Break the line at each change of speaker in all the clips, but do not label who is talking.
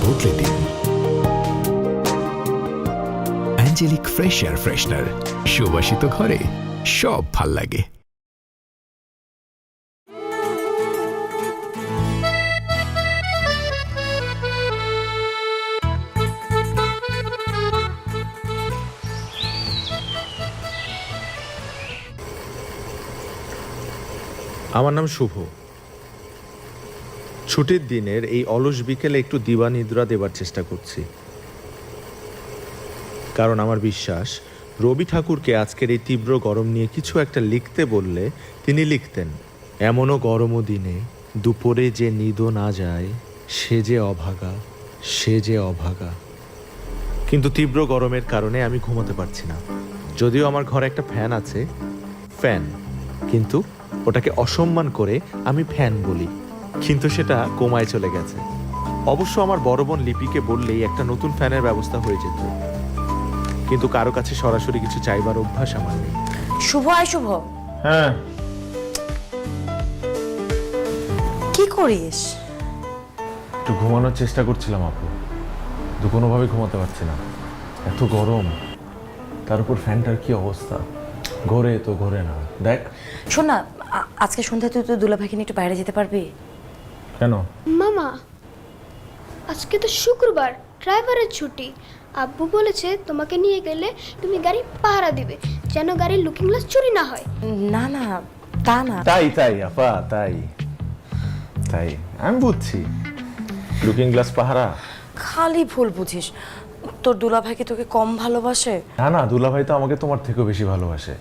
বদলে দিন। অ্যাঞ্জেলিক fresh air freshener, সুবাসিত ঘরে সব ভাল লাগে।
আমার নাম শুভ। ছুটির দিনের এই অলস বিকেলে একটু দিবানিদ্রা দেবার চেষ্টা করছি, কারণ আমার বিশ্বাস রবি ঠাকুরকে আজকের এই তীব্র গরম নিয়ে কিছু একটা লিখতে বললে তিনি লিখতেন, এমনও গরমও দিনে দুপুরে যে নিদো না যায় সে যে অভাগা, সে যে অভাগা। কিন্তু তীব্র গরমের কারণে আমি ঘুমাতে পারছি না। যদিও আমার ঘরে একটা ফ্যান আছে, ফ্যান, কিন্তু ওটাকে অসম্মান করে আমি ফ্যান বলি, কিন্তু সেটা কমায় চলে গেছে। অবশ্য আমার বড় বোন লিপিকে বললেই একটা নতুন ফ্যানের ব্যবস্থা হয়ে যেত, কিন্তু কারো কাছে সরাসরি কিছু চাইবার অভ্যাস আমার নেই।
শুভ, আয় শুভ।
হ্যাঁ,
কি করিস?
একটু ঘুমানোর চেষ্টা করছিলাম আপু, তো কোনোভাবে ঘুমাতে পারছি না, এত গরম। তার উপর ফ্যানটার কি অবস্থা, ঘোরে তো ঘোরে না। দেখ
শোন না, আজকে সন্ধ্যায় তুই তো দুলাভাইকে নিয়ে একটু বাইরে যেতে পারবি?
কেন?
মামা, আজকে তো শুক্রবার, ড্রাইভারের ছুটি। আব্বু বলেছে তোমাকে নিয়ে গেলে তুমি গাড়ি পাহারা দিবে, যেন গাড়ির লুকিং গ্লাস চুরি না হয়।
না না, তা না।
তাই তাই আপা, তাই তাই আমি বুঝছি। লুকিং গ্লাস পাহারা?
খালি ভুল বুঝিস। তোর দুলাভাই কি তোকে কম ভালোবাসে?
না না, দুলাভাই তো আমাকে তোমার থেকেও বেশি ভালোবাসে।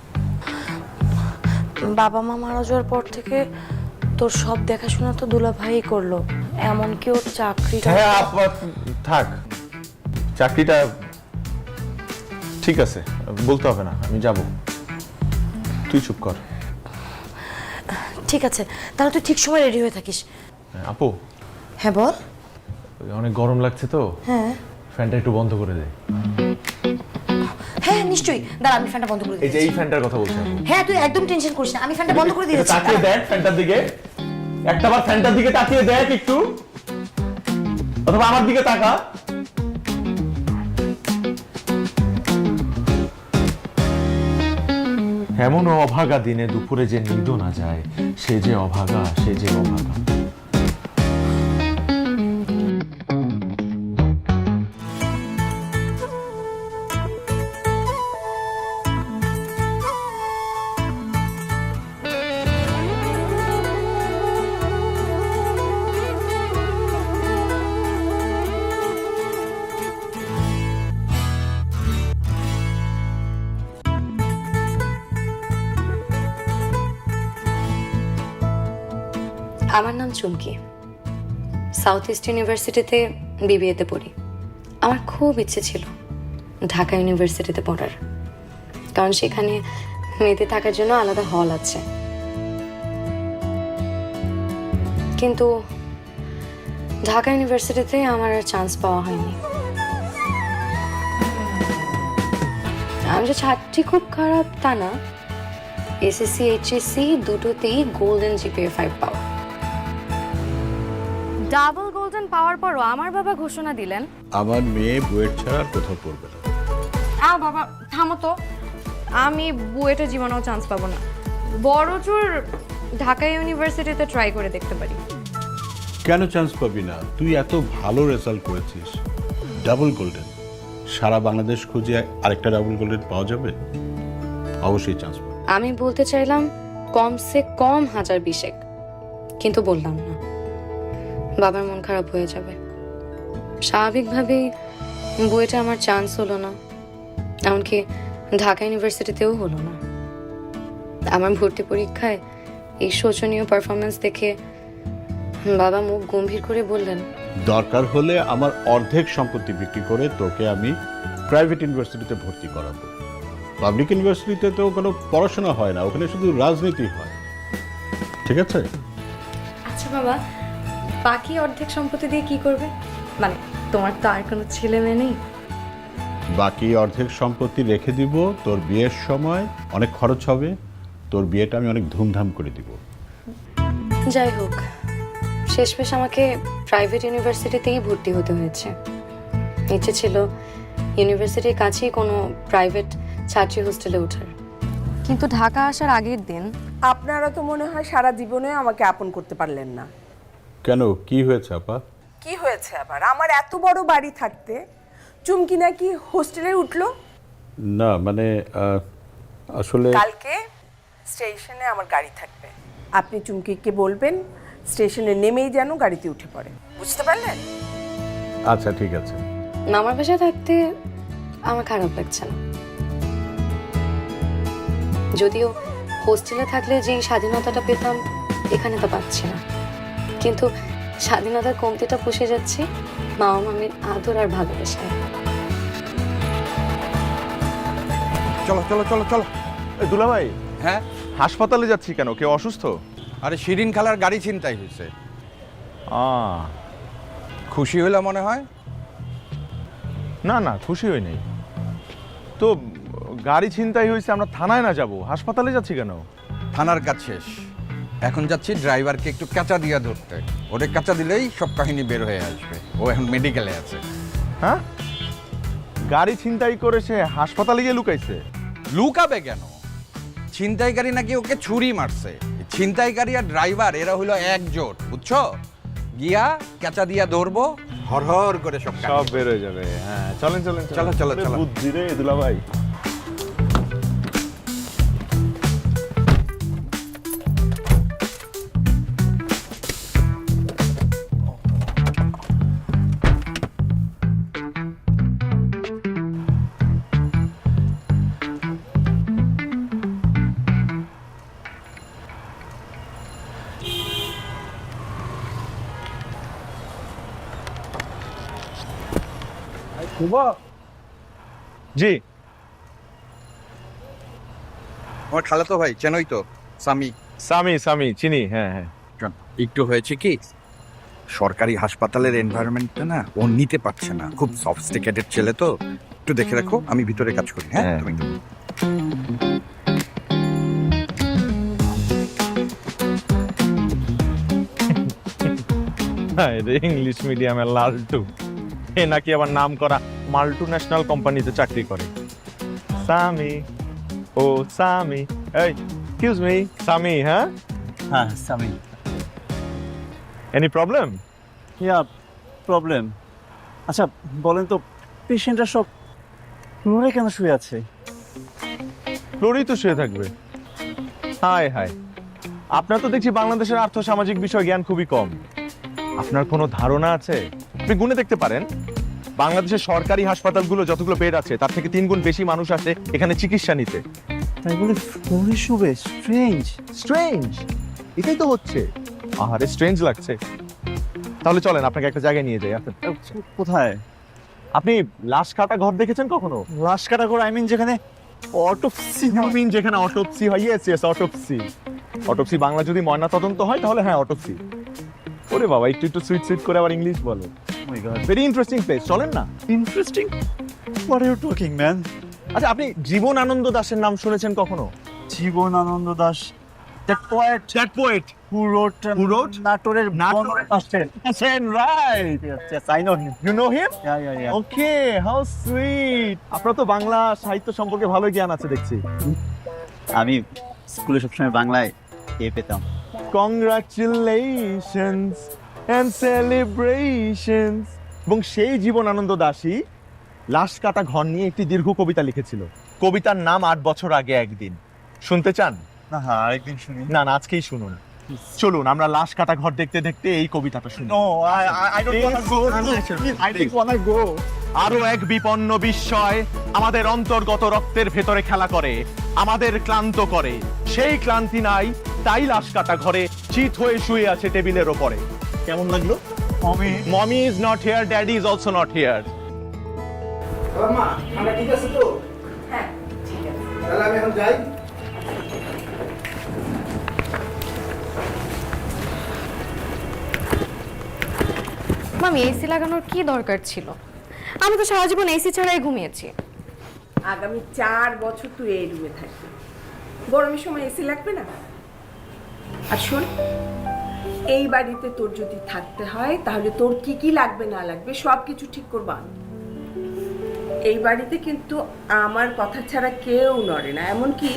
বাবা মা মারা যাওয়ার পর থেকে তোর সব দেখাশোনা তো দুলাভাই করলো, এমনকি ওর চাকরিটা।
হ্যাঁ আপা, থাক, চাকরিটা ঠিক আছে, বলতে হবে না, আমি যাব। তুই চুপ কর।
ঠিক আছে, তাহলে তুই ঠিক সময় রেডি হয়ে থাকিস।
আপু,
হ্যাঁ বল।
অনেক গরম লাগছে তো,
হ্যাঁ
ফ্যানটা একটু বন্ধ করে দে।
হ্যাঁ নিশ্চয়ই, দাঁড়া আমি ফ্যানটা বন্ধ করে
এই যে
দিচ্ছি।
এই ফ্যানটার কথা বলছি আপু।
হ্যাঁ তুই একদম টেনশন করিস না, আমি ফ্যানটা বন্ধ করে দিয়েছি।
তাকিয়ে দেখ ফ্যানটার দিকে, একটাবার ফ্যানটার দিকে তাকিয়ে দেখ একটু, অথবা আমার দিকে তাকা। এমন অভাগা দিনে দুপুরে যে নিদো না যায় সে যে অভাগা, সে যে অভাগা।
আমার নাম চুমকি, সাউথ ইস্ট ইউনিভার্সিটিতে বিবিএতে পড়ি। আমার খুব ইচ্ছে ছিল ঢাকা ইউনিভার্সিটিতে পড়ার, কারণ সেখানে মেয়েদের থাকার জন্য আলাদা হল আছে। কিন্তু ঢাকা ইউনিভার্সিটিতে আমার আর চান্স পাওয়া হয়নি। আমি যে ছাত্রী খুব খারাপ তা না, এসএসসি এইচএসসি দুটোতেই গোল্ডেন জিপিএ 5 পাওয়া। ডাবল গোল্ডেন পাওয়ার পরও আমার বাবা ঘোষণা দিলেন
আমার মেয়ে বুয়েট ছাড়া আর কোথাও পড়বে না।
বাবা থামো তো, আমি বুয়েটে জীবনেও চান্স পাবো না, বড়জোর ঢাকা ইউনিভার্সিটিতে ট্রাই করে দেখতে পারি।
কেন চান্স পাবি না? তুই এত ভালো রেজাল্ট করেছিস, ডাবল গোল্ডেন, সারা বাংলাদেশ খুঁজে আরেকটা ডাবল গোল্ডেন পাওয়া যাবে, অবশ্যই চান্স পাবি।
আমি বলতে চাইলাম কমসে কম 1020, কিন্তু বললাম না, বাবার মন খারাপ হয়ে যাবে। স্বাভাবিকভাবেই বুয়েটে আমার চান্স হলো না, এমনকি ঢাকা ইউনিভার্সিটিতেও হলো না। আমার ভর্তি পরীক্ষায় এই শোচনীয় পারফরমেন্স দেখে বাবা মুখ গম্ভীর করে বললেন,
দরকার হলে আমার অর্ধেক সম্পত্তি বিক্রি করে তোকে আমি প্রাইভেট ইউনিভার্সিটিতে ভর্তি করাবো। পাবলিক ইউনিভার্সিটিতে তো কোনো পড়াশোনা হয় না, ওখানে শুধু রাজনীতি হয়। ঠিক আছে?
আচ্ছা বাবা, বাকি অর্ধেক সম্পত্তি দিয়ে কি করবে? মানে তোমার তো আর কোনো ছেলে মেয়ে নেই।
বাকি অর্ধেক সম্পত্তি রেখে দিব, তোর বিয়ের সময় অনেক খরচ হবে, তোর বিয়েটা আমি অনেক ধুমধাম করে দিব।
যাই হোক, শেষমেশ আমাকে প্রাইভেট ইউনিভার্সিটিতেই ভর্তি হতে হয়েছে। ইচ্ছে ছিল ইউনিভার্সিটির কাছেই কোনো প্রাইভেট ছাত্রী হোস্টেলে ওঠার, কিন্তু ঢাকা আসার আগের দিন
আপনারা তো মনে হয় সারা জীবনে আমাকে আপন করতে পারলেন না।
কেন, কি হয়েছে আপা?
কি হয়েছে আবার? আমার এত বড় বাড়ি থাকতে চুমকি নাকি হোস্টেলে উঠলো?
না মানে আসলে
কালকে স্টেশনে আমার গাড়ি থাকবে, আপনি চুমকিকে বলবেন স্টেশনে নেমেই যেন গাড়িতে উঠে পড়ে, বুঝতে পারলেন?
আচ্ছা ঠিক আছে।
মামার বাসায় থাকতে আমার খারাপ লাগছে না, যদিও হোস্টেলে থাকলে যেই স্বাধীনতাটা পেতাম এখানে তা পাচ্ছি না। কিন্তু স্বাধীনতার কমতিটা পুষে যাচ্ছে মামা মামির আদর আর ভালোবাসায়।
চলো চলো চলো চলো।
দুলাভাই,
হ্যাঁ,
হাসপাতালে যাচ্ছি কেন? কেউ অসুস্থ?
আরে শিরিন খালার গাড়ি ছিনতাই হয়েছে। খুশি হইলা মনে হয়?
না না, খুশি হই নাই তো। গাড়ি ছিনতাই হয়েছে, আমরা থানায় না যাব, হাসপাতালে যাচ্ছি কেন?
থানার কাজ শেষ, এখন যাচ্ছি ড্রাইভারকে একটু কাঁচা দিয়া ধরতে। ওরে কাঁচা দিলেই সব কাহিনী বের হয়ে আসবে। ও এখন মেডিকেলে আছে।
হ্যাঁ, গাড়ি ছিনতাই করে সে হাসপাতালে গিয়ে লুকাইছে?
লুকাবে কেন? ছিনতাইকারী নাকি ওকে ছুরি মারছে। ছিনতাইকারী আর ড্রাইভার এরা হইলো একজোট, বুঝছো? গিয়া কাঁচা দিয়া ধরবো, হর হর করে সব
সব বের হয়ে যাবে। হ্যাঁ, চলেন চলেন
চলো, চলো, চলো।
বুদ্ধি রে দুলাভাই। জি,
আমার খালাতো ভাই, চেনই তো, সামি।
সামি সামি চিনি, হ্যাঁ হ্যাঁ।
একটু হয়েছে কি, সরকারি হাসপাতালের এনভায়রনমেন্টটা না ও নিতে পারছে না। খুব সফিস্টিকেটেড ছেলে তো, একটু দেখে রাখো, আমি ভিতরে কাজ করি। হ্যাঁ,
হ্যাঁ।
তুমি
হ্যাঁ, ইংলিশ মিডিয়ামের লালটু, এ নাকি আবার নাম করা মাল্টু ন্যাশনাল কোম্পানিতে চাকরি করে। সামি, ও সামি, এই এক্সকিউজ মি, সামি? হ্যাঁ
হ্যাঁ Sami.
Any problem?
Yeah problem. আচ্ছা বলেন তো, পেশেন্টরা সব ফ্লোরে কেন শুয়ে আছে?
ফ্লোরেই তো শুয়ে থাকবে। হায় হায়, আপনার তো দেখছি বাংলাদেশের আর্থ সামাজিক বিষয় জ্ঞান খুবই কম। আপনার কোনো ধারণা আছে? আপনি গুণে দেখতে পারেন, বাংলাদেশের সরকারি হাসপাতালগুলো যতগুলো বেড আছে তার থেকে 3 গুণ বেশি মানুষ আসে এখানে চিকিৎসা নিতে।
তাই বলে ফ্লোরে শুবে? স্ট্রেঞ্জ।
স্ট্রেঞ্জ? এটাই তো হচ্ছে। আহারে স্ট্রেঞ্জ লাগছে। তাহলে চলেন আপনাকে একটা জায়গায় নিয়ে যাই।
কোথায়?
আপনি লাশ কাটা ঘর দেখেছেন কখনো?
লাশ কাটা করে, আই মিন যেখানে অটোপসি।
যেখানে অটোপসি হয়? Yes yes, autopsy. Autopsy Bangla যদি ময়না তদন্ত হয় তাহলে হ্যাঁ অটোপসি। ওরে বাবা, একটু একটু সুইট সুইট করে আবার ইংলিশ বলো। ভেরি ইন্টারেস্টিং প্লেস, চলেন না?
Interesting? What are you talking man?
আচ্ছা, আপনি জীবন আনন্দ দাশের নাম শুনেছেন কখনো?
Jibanananda Das, that poet
that poet
who wrote নাটোরের
right.
Yes, I know him.
You know him?
Yeah.
Okay, how sweet. আপনার তো বাংলা সাহিত্য সম্পর্কে ভালো জ্ঞান আছে দেখছি।
আমি স্কুলে সবসময় বাংলায় পেতাম।
Congratulations and celebrations. এবং সেই জীবন আনন্দ দাশই লাশ কাটা ঘর নিয়ে একটি দীর্ঘ কবিতা লিখেছিল। কবিতার নাম 8 বছর আগে একদিন। শুনতে চান?
না হ্যাঁ, আরেকদিন শুনি।
না না, আজকেই শুনুন। চলুন আমরা লাশ কাটা ঘর দেখতে দেখতে এই কবিতাটা শুনি।
No, I don't want to go. I don't want to go.
আরো এক বিপন্ন বিস্ময় আমাদের অন্তর্গত রক্তের ভেতরে খেলা করে, আমাদের ক্লান্ত করে। সেই ক্লান্তি নাই, তাই লাশ কাটা ঘরে চিত হয়ে শুয়ে আছে টেবিলের ওপরে। কেমন লাগলো? Mummy is not here, daddy is also not here.
মা, আমরা ঠিক আছে তো? হ্যাঁ ঠিক আছে, তাহলে আমি এখন যাই।
মামি, এসি লাগানোর কি দরকার ছিল? আমি তো সারা জীবন এসি ছাড়াই ঘুমিয়েছি।
আগামী 4 বছর তুই এই রুমে থাকবি, গরমের সময় এসি লাগবে না। আর শোন, এই বাড়িতে তোর যদি থাকতে হয় তাহলে তোর কি কি লাগবে না লাগবে সব কিছু ঠিক করবা। এই বাড়িতে কিন্তু আমার কথা ছাড়া কেউ নড়ে না, এমনকি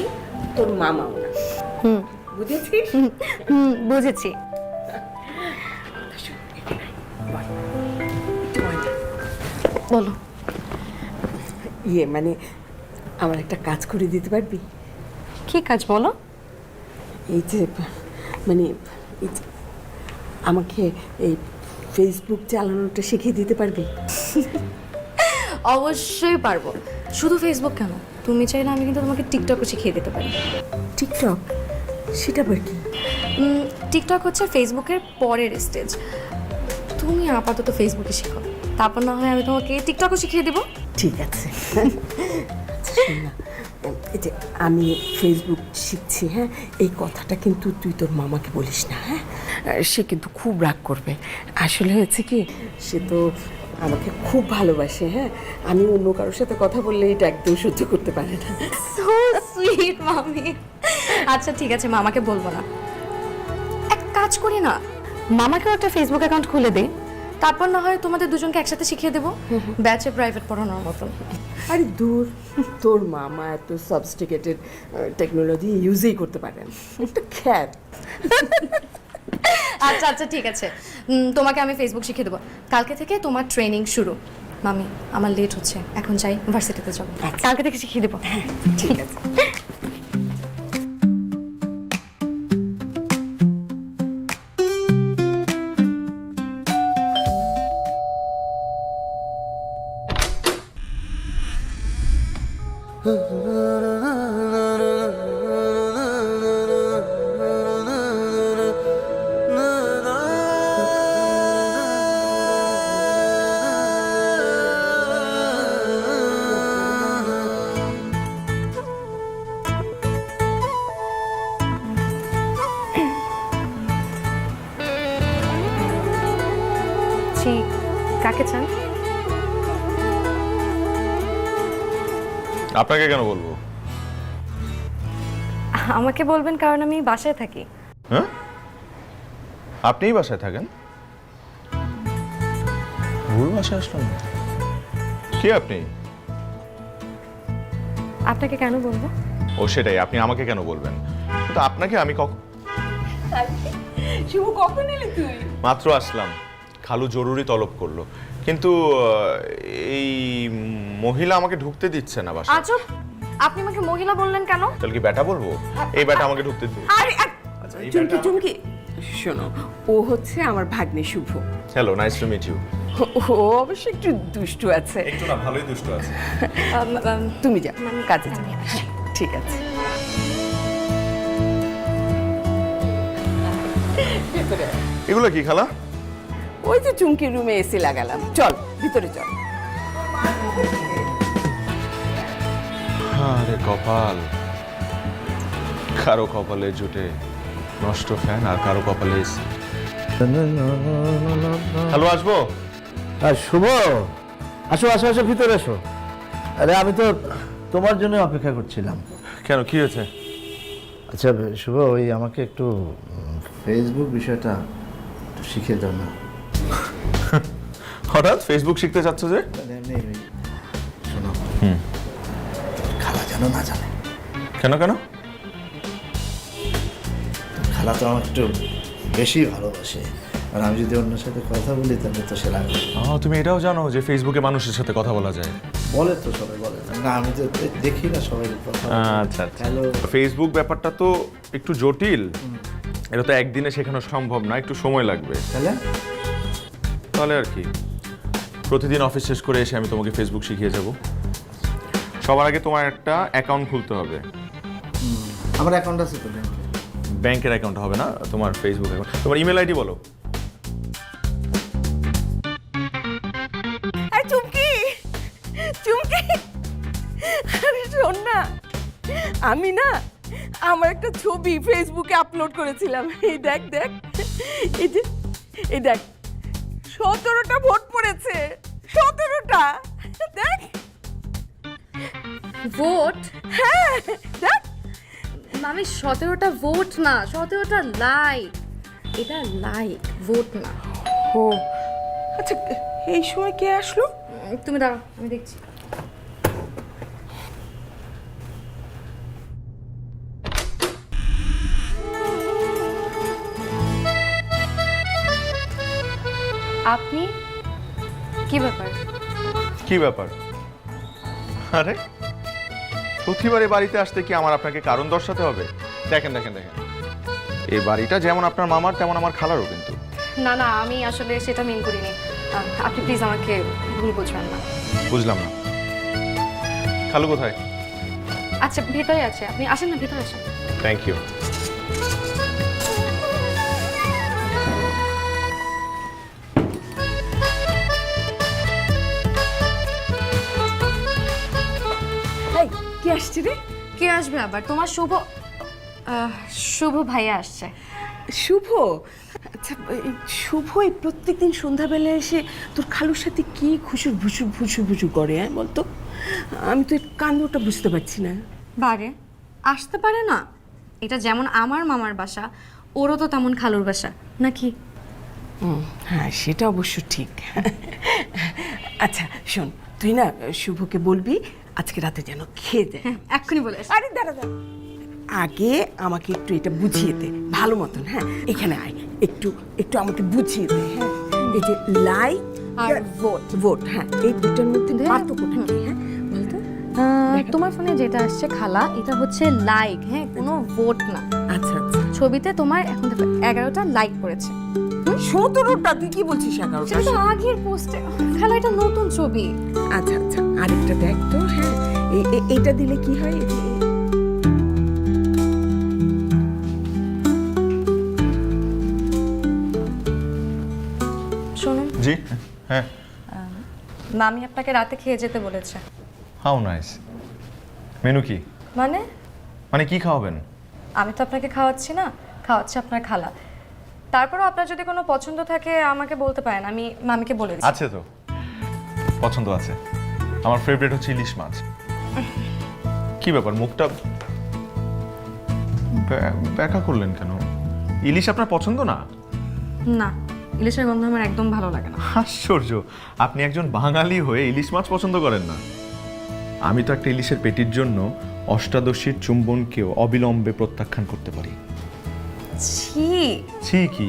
তোর মামাও না। বুঝেছিস?
বুঝেছি। বলো।
ইয়ে মানে আমার একটা কাজ করে দিতে পারবি?
কি কাজ বলো?
এই যে মানে এই যে আমাকে এই ফেসবুক চালানোটা শিখিয়ে দিতে পারবি?
অবশ্যই পারবো। শুধু ফেসবুক কেন, তুমি চাইলে আমি কিন্তু তোমাকে টিকটকও শিখিয়ে দিতে পারি।
টিকটক? সেটা আবার কি?
টিকটক হচ্ছে ফেসবুকের পরের স্টেজ। তুমি আপাতত ফেসবুকে শিখো, তারপর না হয় আমি তোমাকে টিকটকও শিখিয়ে দেবো।
ঠিক আছে। শোন না, এই যে আমি ফেসবুক শিখছি, হ্যাঁ, এই কথাটা কিন্তু তুই তোর মামাকে বলিস না, হ্যাঁ? সে কিন্তু খুব রাগ করবে। আসলে হয়েছে কি, সে তো আমাকে খুব ভালোবাসে, হ্যাঁ, আমি অন্য কারোর সাথে কথা বললে এটা একদম সহ্য করতে পারে না।
সো সুইট মামি। আচ্ছা ঠিক আছে, মামাকে বলবো না। এক কাজ করি না, মামাকেও একটা ফেসবুক অ্যাকাউন্ট খুলে দে, তারপর না হয় তোমাদের দুজনকে একসাথে শিখিয়ে দেবো, ব্যাচে প্রাইভেট পড়ানোর মতন।
আরে দূর, তোর মামা এত সফিস্টিকেটেড টেকনোলজি ইউজই করতে পারেন, একটা খ্যাত।
আচ্ছা আচ্ছা ঠিক আছে, তোমাকে আমি ফেসবুক শিখিয়ে দেবো। কালকে থেকে তোমার ট্রেনিং শুরু। মামি আমার লেট হচ্ছে, এখন যাই, ইউনিভার্সিটিতে যাবো। কালকে থেকে শিখিয়ে দেবো।
ঠিক আছে।
কাকে চান?
আপনাকে কেন বলবো?
আমাকে বলবেন কারণ আমি বাসায় থাকি।
হ্যাঁ, আপনিই বাসায় থাকেন? ভুল বাসায় আসলাম। কে আপনি?
আপনাকে কেন বলবো?
ও সেটাই, আপনি আমাকে কেন বলবেন? কিন্তু আপনাকে আমি
শুভ, কখন এলি তুই?
মাত্র আসলাম, খালু জরুরি তলব করলো, কিন্তু এই মহিলা আমাকে ঢুকতে দিচ্ছে না বাসায়।
আজব, আপনি আমাকে মহিলা বললেন কেন?
তাহলে কি ব্যাটা বলবো? এই ব্যাটা আমাকে ঢুকতে দিবে।
আরে চুমকি চুমকি, শোনো, ও হচ্ছে আমার ভাগ্নে Shubho.
Hello, nice to meet you.
ও অবশ্য একটু দুষ্টু আছে।
একটু না, ভালোই দুষ্ট আছে।
তুমি যাও, কাজে যাও। ঠিক আছে।
এগুলো কি খালা?
ওই যে চুমকির রুমে এসি লাগালাম, চল ভিতরে চল।
আরে কপাল, কারো কপালে জুটে নষ্ট ফ্যান আর কারো কপালে এসি। হ্যালো, আসবো?
শুভ, আসো আসো আসো, ভিতরে এসো। আরে আমি তো তোমার জন্য অপেক্ষা করছিলাম।
কেন, কি হয়েছে?
আচ্ছা শুভ, ওই আমাকে একটু ফেসবুক বিষয়টা একটু শিখিয়ে দাও না।
হঠাৎ ফেসবুক শিখতে চাচ্ছ যে?
এমনি শোনো, খালা যেন না জানে।
কেন কেন?
খালা তো আমার একটু বেশি ভালোবাসে, আর আমি যদি অন্যের সাথে কথা বলি তাহলে তো সে রাখবে।
তুমি এটাও জানো যে ফেসবুকে মানুষের সাথে কথা বলা যায়?
বলে তো, সবাই বলে না, আমি তো দেখি না সবাই কথা।
আচ্ছা আচ্ছা, ফেসবুক ব্যাপারটা তো একটু জটিল, এটা তো একদিনে শেখানো সম্ভব না, একটু সময় লাগবে। তাহলে আর কি, প্রতিদিন অফিস শেষ করে এসে আমি তোমাকে ফেসবুক শিখিয়ে যাব। সবার আগে তোমার একটা অ্যাকাউন্ট খুলতে হবে।
আমার অ্যাকাউন্ট আছে তো ব্যাংকে।
ব্যাংকের অ্যাকাউন্ট হবে না, তোমার ফেসবুক অ্যাকাউন্ট। তোমার ইমেল আইডি বলো।
চুমকি চুমকি, আরে শোন না, আমি না আমার একটা ছবি ফেসবুকে আপলোড করেছিলাম। এই দেখ দেখ, এই দেখ 17টা ভোট পড়েছে, 17টা। দেখ
ভোট?
হ্যাঁ দেখ।
মামি 17টা ভোট না, 17টা লাইক। এটা লাইক, ভোট না।
ও আচ্ছা, এই সময় কে আসলো?
তুমি দাঁড়াও, আমি দেখছি। আপনি কি ব্যাপার?
কি ব্যাপার? আরে প্রতিবারে বাড়িতে আসতে কি আমার আপনাকে কারণ দর্শাতে হবে? দেখেন দেখেন দেখেন, এই বাড়িটা যেমন আপনার মামার তেমন আমার খালারও কিন্তু।
না না, আমি আসলে সেটা মেন করিনি। আপনি প্লিজ আমাকে ভুল বুঝবেন না।
বুঝলাম না। খালু কোথায়?
আচ্ছা, ভেতরে আছে, আপনি আসেন না, ভেতরে আসেন।
Thank you.
এই কে আসছে রে?
কে আসবে আবার? তোমার শুভ ভাইয়া আসছে।
শুভ? আচ্ছা, এই শুভ এই প্রত্যেকদিন সন্ধ্যাবেলা এসে তোর খালুর সাথে কি খুশুর ভুসুর ভুসুর ভুসুর করে, হ্যাঁ বলতো? আমি তো কাণ্ডটা বুঝতে পারছি না।
বারে আসতে পারে না? এটা যেমন আমার মামার বাসা, ওরও তো তেমন খালুর বাসা নাকি?
হ্যাঁ, সেটা অবশ্য ঠিক। আচ্ছা শোন, তুই না শুভকে বলবি আজকে রাতে যেন খেয়ে দেয়।
এক্ষুনি বলে আসি।
আরে দাঁড়া দাঁড়া, আগে আমাকে একটু এটা বুঝিয়ে দে ভালো মতন। হ্যাঁ, এখানে আয়, একটু একটু আমাকে বুঝিয়ে দে। হ্যাঁ, এই যে লাইক আর ভোট, ভোট, হ্যাঁ এই দুটোর মধ্যে পার্থক্যটা কি? হ্যাঁ বলতো।
তোমার ফোনে যেটা আসছে খালা, এটা হচ্ছে লাইক, হ্যাঁ কোনো ভোট না।
আচ্ছা আচ্ছা,
ছবিতে তোমার এখন দেখো 11টা লাইক করেছে।
17টা? তুই কি বলছিস? 11টা?
সেটা তো আগের পোস্টে খালা, এটা নতুন ছবি।
আচ্ছা আচ্ছা, আরেকটা দেখ তো। হ্যাঁ, এইটা দিলে কি হয়?
শুনুন,
জি হ্যাঁ।
মামি আপনাকে রাতে খেয়ে যেতে বলেছে।
How nice. মেনু কি?
মানে
কি খাওয়াবেন?
আমি তো আপনাকে খাওয়াচ্ছি না, খাওয়াচ্ছে আপনার খালা। তারপরও আপনার যদি কোনো পছন্দ থাকে আমাকে বলতে পারেন, আমি মামিকে বলে দিচ্ছি।
আছে তো, পছন্দ আছে। আমার ফেভারিট হচ্ছে ইলিশ মাছ। কি ব্যাপার, মুখটা ব্যাকা করলেন কেন? ইলিশ আপনার পছন্দ না?
না, ইলিশের গন্ধ আমার একদম ভালো লাগে না।
আশ্চর্য, আপনি একজন বাঙালি হয়ে ইলিশ মাছ পছন্দ করেন না? আমি তো একটা ইলিশের পেটির জন্য অষ্টাদশীর চুম্বনকেও অবিলম্বে প্রত্যাখ্যান করতে পারি।
ছি
ছি কি?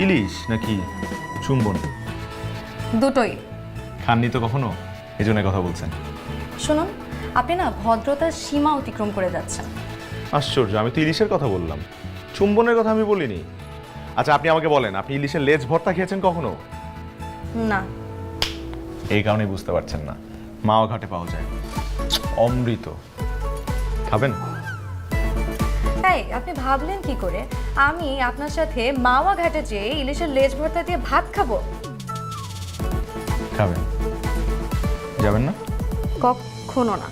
ইলিশ নাকি চুম্বন?
দুটোই।
খাননি তো কখনো, এই জন্য কথা বলছেন।
শুনুন, আপনি না ভদ্রতার সীমা অতিক্রম করে যাচ্ছেন।
আশ্চর্য, আমি তো ইলিশের কথা বললাম, চুম্বনের কথা আমি বলিনি। আচ্ছা আপনি আমাকে বলেন, আপনি ইলিশের লেজ ভর্তা খেয়েছেন কখনো?
না।
এই কারণেই বুঝতে পারছেন না, মাওয়া ঘাটে পাওয়া যায় অমৃত। খাবেন?
এই আপনি ভাবলেন কি করে আমি আপনার সাথে মাওয়া ঘাটে যেয়ে ইলিশের লেজ ভর্তা দিয়ে ভাত খাবো?
খাবেন? যাবেন না?
কখনো না।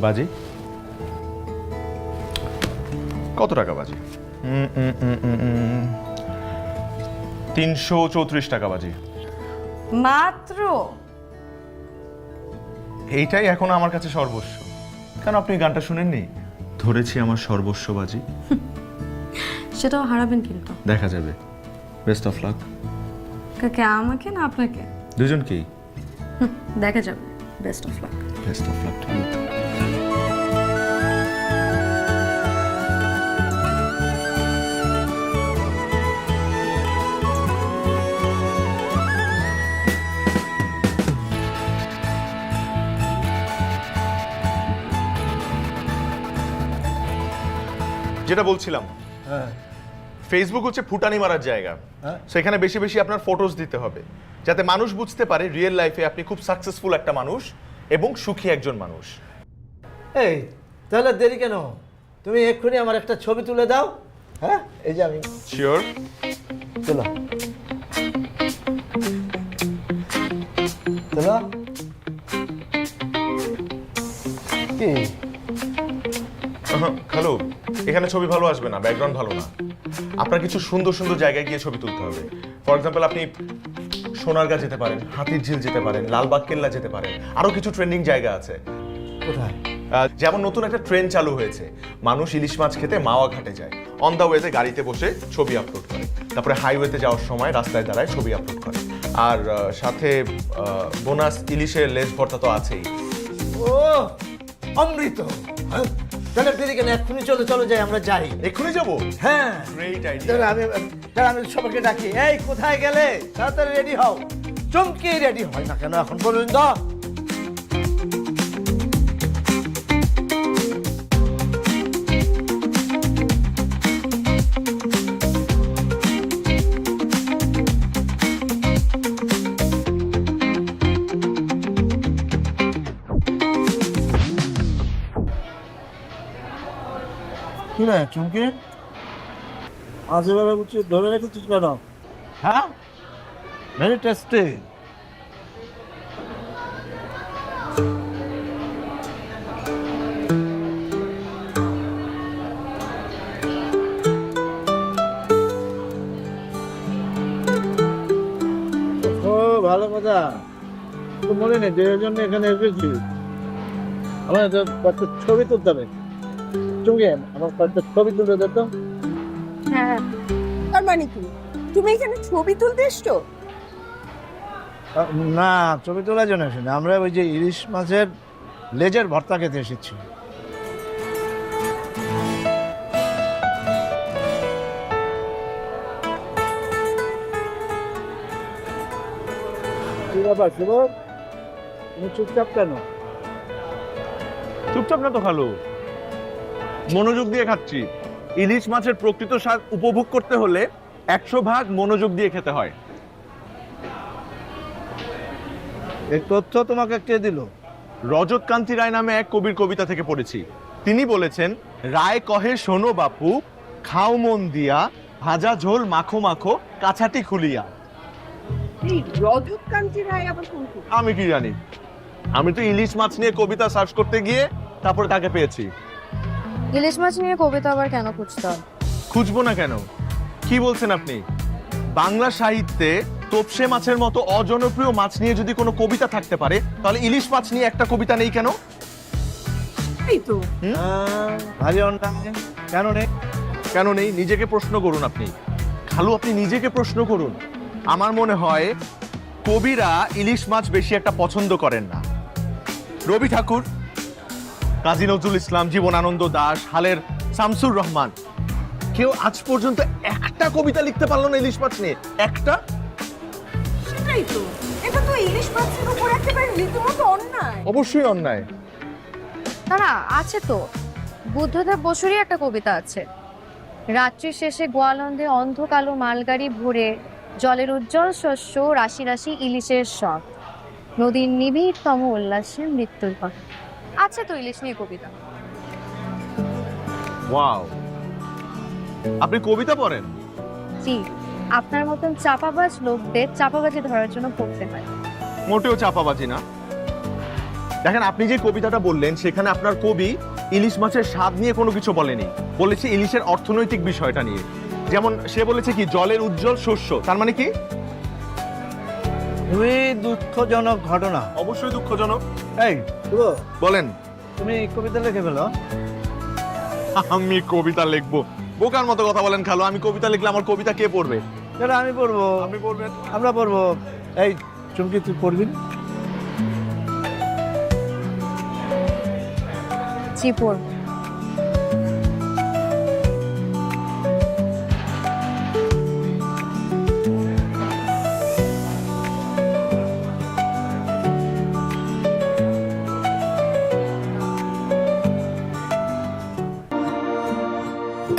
বাজি কত টাকা? বাজি 334 টাকা বাজি।
মাত্র?
এইটাই এখন আমার কাছে সর্বস্ব। কেন আপনি গানটা শুনেননি? ধরেছি আমার সর্বস্ব বাজি।
সেটাও হারাবেন কিন্তু।
দেখা যাবে। Best of luck.
কাকে, আমাকে না আপনাকে?
দুজনকেই।
দেখা যাবে। Best of luck.
Best of luck. যেটা বলছিলাম, ফেসবুক হচ্ছে ফুটানি মারার জায়গা। সেখানে বেশি বেশি আপনার ফটোস দিতে হবে, যাতে মানুষ বুঝতে পারে রিয়েল লাইফে আপনি খুব সাকসেসফুল একটা মানুষ এবং সুখী একজন মানুষ।
এই তাহলে দেরি কেন? তুমি এক্ষুনি আমার একটা ছবি তুলে দাও। হ্যাঁ, এই যে আমি।
শিওর?
চলো চলো। কি
হ্যালো, এখানে ছবি ভালো আসবে না, ব্যাকগ্রাউন্ড ভালো না। আপনার কিছু সুন্দর সুন্দর জায়গায় গিয়ে ছবি তুলতে হবে। ফর এক্সাম্পল, আপনি সোনারগাঁ যেতে পারেন, হাতির ঝিল যেতে পারেন, লালবাগ কেল্লা যেতে পারেন, আরো কিছু ট্রেন্ডিং জায়গা আছে।
কোথায়?
যেমন নতুন একটা ট্রেন চালু হয়েছে, মানুষ ইলিশ মাছ খেতে মাওয়া ঘাটে যায়, অন দ্য ওয়েতে গাড়িতে বসে ছবি আপলোড করে, তারপরে হাইওয়েতে যাওয়ার সময় রাস্তায় দাঁড়ায় ছবি আপলোড করে, আর সাথে বোনাস ইলিশের লেজ ভর্তা তো আছেই।
ও অমৃত, তাহলে দেরি কেন, এক্ষুনি চলো চলো যাই, আমরা যাই।
এক্ষুনি যাবো?
হ্যাঁ
গ্রেট আইডিয়া।
আমি সবাইকে ডাকি, এই কোথায় গেলে, তাড়াতাড়ি রেডি হও। চমকে রেডি হয় না কেন এখন পর্যন্ত? কি রে চমকে, আজ এভাবে বুঝছি ধরে রেখেছিস কেন? হ্যাঁ, ভেরি টেস্টি। ও ভালো কথা, তো মনে নেই যে জন্য এখানে এসেছি। আমার কয়েকটা ছবি তুলতে হবে। চুমকে আমার কয়েকটা ছবি তুলে দে তো।
হ্যাঁ, তার মানে কি তুমি এখানে ছবি তুলতে এসছো?
না, ছবি তোলার জন্য এসেছি, আমরা ওই যে ইলিশ মাছের লেজের ভর্তা খেতে এসেছি। কি ব্যাপার শুভ, তুমি চুপচাপ কেন?
চুপচাপ না তো খালু, মনোযোগ দিয়ে খাচ্ছি। ইলিশ মাছের প্রকৃত স্বাদ উপভোগ করতে হলে 100% মনোযোগ দিয়ে খেতে হয়।
এই তথ্য তোমাকে কে দিল?
রজত কান্তি রায় নামে এক কবির কবিতা থেকে পড়েছি। তিনি বলেছেন, রায় কহে শোনো বাপু, খাও মন দিয়া, ভাজা ঝোল মাখো মাখো, কাছাটি খুলিয়া।
রজত কান্তি রায় আবার কোন?
আমি কি জানি, আমি তো ইলিশ মাছ নিয়ে কবিতা সার্চ করতে গিয়ে তারপরে তাকে পেয়েছি।
ইলিশ মাছ নিয়ে কবিতা আবার কেন খুঁজতে হবে?
খুঁজবো না কেন? কি বলছেন আপনি? বাংলা সাহিত্যে তোপসে মাছের মতো অজনপ্রিয় মাছ নিয়ে যদি কোনো কবিতা থাকতে পারে, তাহলে ইলিশ মাছ নিয়ে একটা কবিতা নেই কেন?
এই তো
ভারী অন্যায়। কেন নেই?
কেন নেই নিজেকে প্রশ্ন করুন আপনি। খালু, আপনি নিজেকে প্রশ্ন করুন। আমার মনে হয় কবিরা ইলিশ মাছ বেশি একটা পছন্দ করেন না। রবি ঠাকুর, কাজী নজরুল ইসলাম, জীবনানন্দ দাশ, হালের শামসুর রহমান, কেউ আজ পর্যন্ত একটা কবিতা লিখতে পারলো না ইলিশ মাছ নিয়ে। একটা?
সেটাই তো, এটা তো ইলিশ মাছের উপর একেবারে রীতিমতো অন্যায়।
অবশ্যই অন্যায়।
তারা আছে তো, বুদ্ধদেব বসুরই একটা কবিতা আছে, রাত্রি শেষে গোয়ালন্দে অন্ধ কালো মালগাড়ি ভরে, জলের উজ্জ্বল শস্য, রাশি রাশি ইলিশের শখ, নদীর নিবিড়তম উল্লাসে মৃত্যুর পর। আছে তো ইলিশ নিয়ে কবিতা।
ওয়াও, আপনি কবিতা পড়েন?
জি, আপনার মতন চাপাবাজ লোকদের চাপাবাজি ধরার জন্য পড়তে হয়।
মোটেও চাপাবাজি না। দেখেন, আপনি যে কবিতাটা বললেন সেখানে আপনার কবি ইলিশ মাছের স্বাদ নিয়ে কোনো কিছু বলেনি, বলেছে ইলিশের অর্থনৈতিক বিষয়টা নিয়ে। যেমন সে বলেছে কি, জলের উজ্জ্বল শস্য, তার মানে কি?
খুবই দুঃখজনক ঘটনা।
অবশ্যই দুঃখজনক।
এই শুভ,
বলেন।
তুমি কবিতা লিখে ফেলো।
আমি কবিতা লিখবো? বোকার মতো কথা বলেন খালু। আমি কবিতা লিখলে আমার কবিতা কে পড়বে?
সেটা আমি পড়বো।
আপনি পড়বেন?
আমরা পড়বো। এই চুমকি, তুই পড়বি?
জি, পড়ব।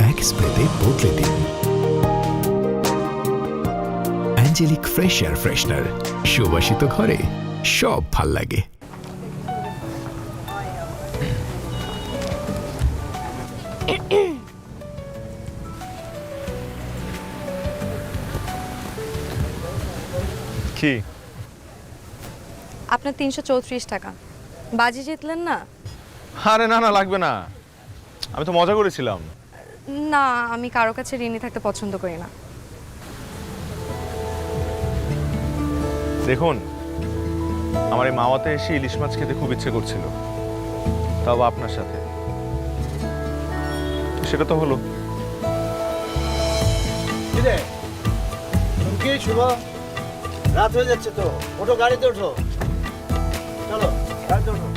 এক স্প্রেতে বদলে দিন অ্যাঞ্জেলিক ফ্রেশ এয়ার ফ্রেশনার। সুবাসিত ঘরে সব ভাল লাগে।
কি?
আপনার 334 টাকা। বাজি জিতলেন না?
আরে না না, লাগবে না, আমি তো মজা করেছিলাম।
না, আমি কারো কাছে ঋণী থাকতে পছন্দ করি না।
দেখুন, আমার এই মাওয়াতে এসে ইলিশ মাছ খেতে খুব ইচ্ছে করছিল, তাও আপনার সাথে। সেটা তো হলো।
কি রে কি শুভ, রাত হয়ে যাচ্ছে তো, ওঠো গাড়িতে ওঠো, চলো গাড়িতে ওঠো।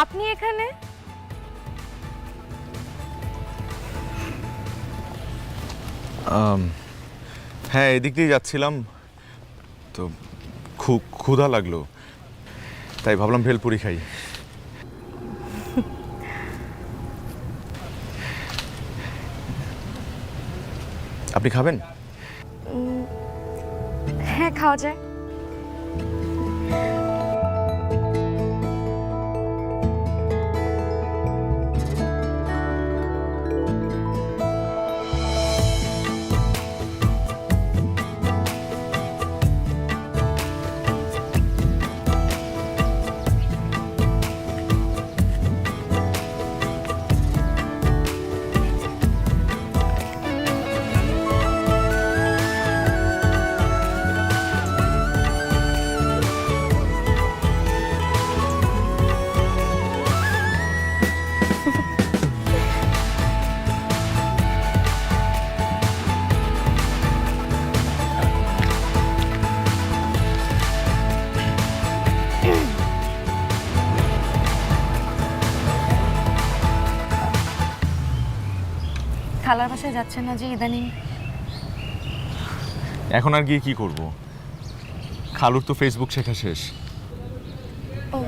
আপনি এখানে?
হ্যাঁ, এদিক দিয়ে যাচ্ছিলাম তো ক্ষুধা লাগলো, তাই ভাবলাম ভেলপুরি খাই। আপনি খাবেন?
হ্যাঁ, খাওয়া যায়। খালার বাসায় যাচ্ছেন না যে ইদানিং?
এখন আর গিয়ে কি করব? খালুর তো ফেসবুক শেখা শেষ।
ও,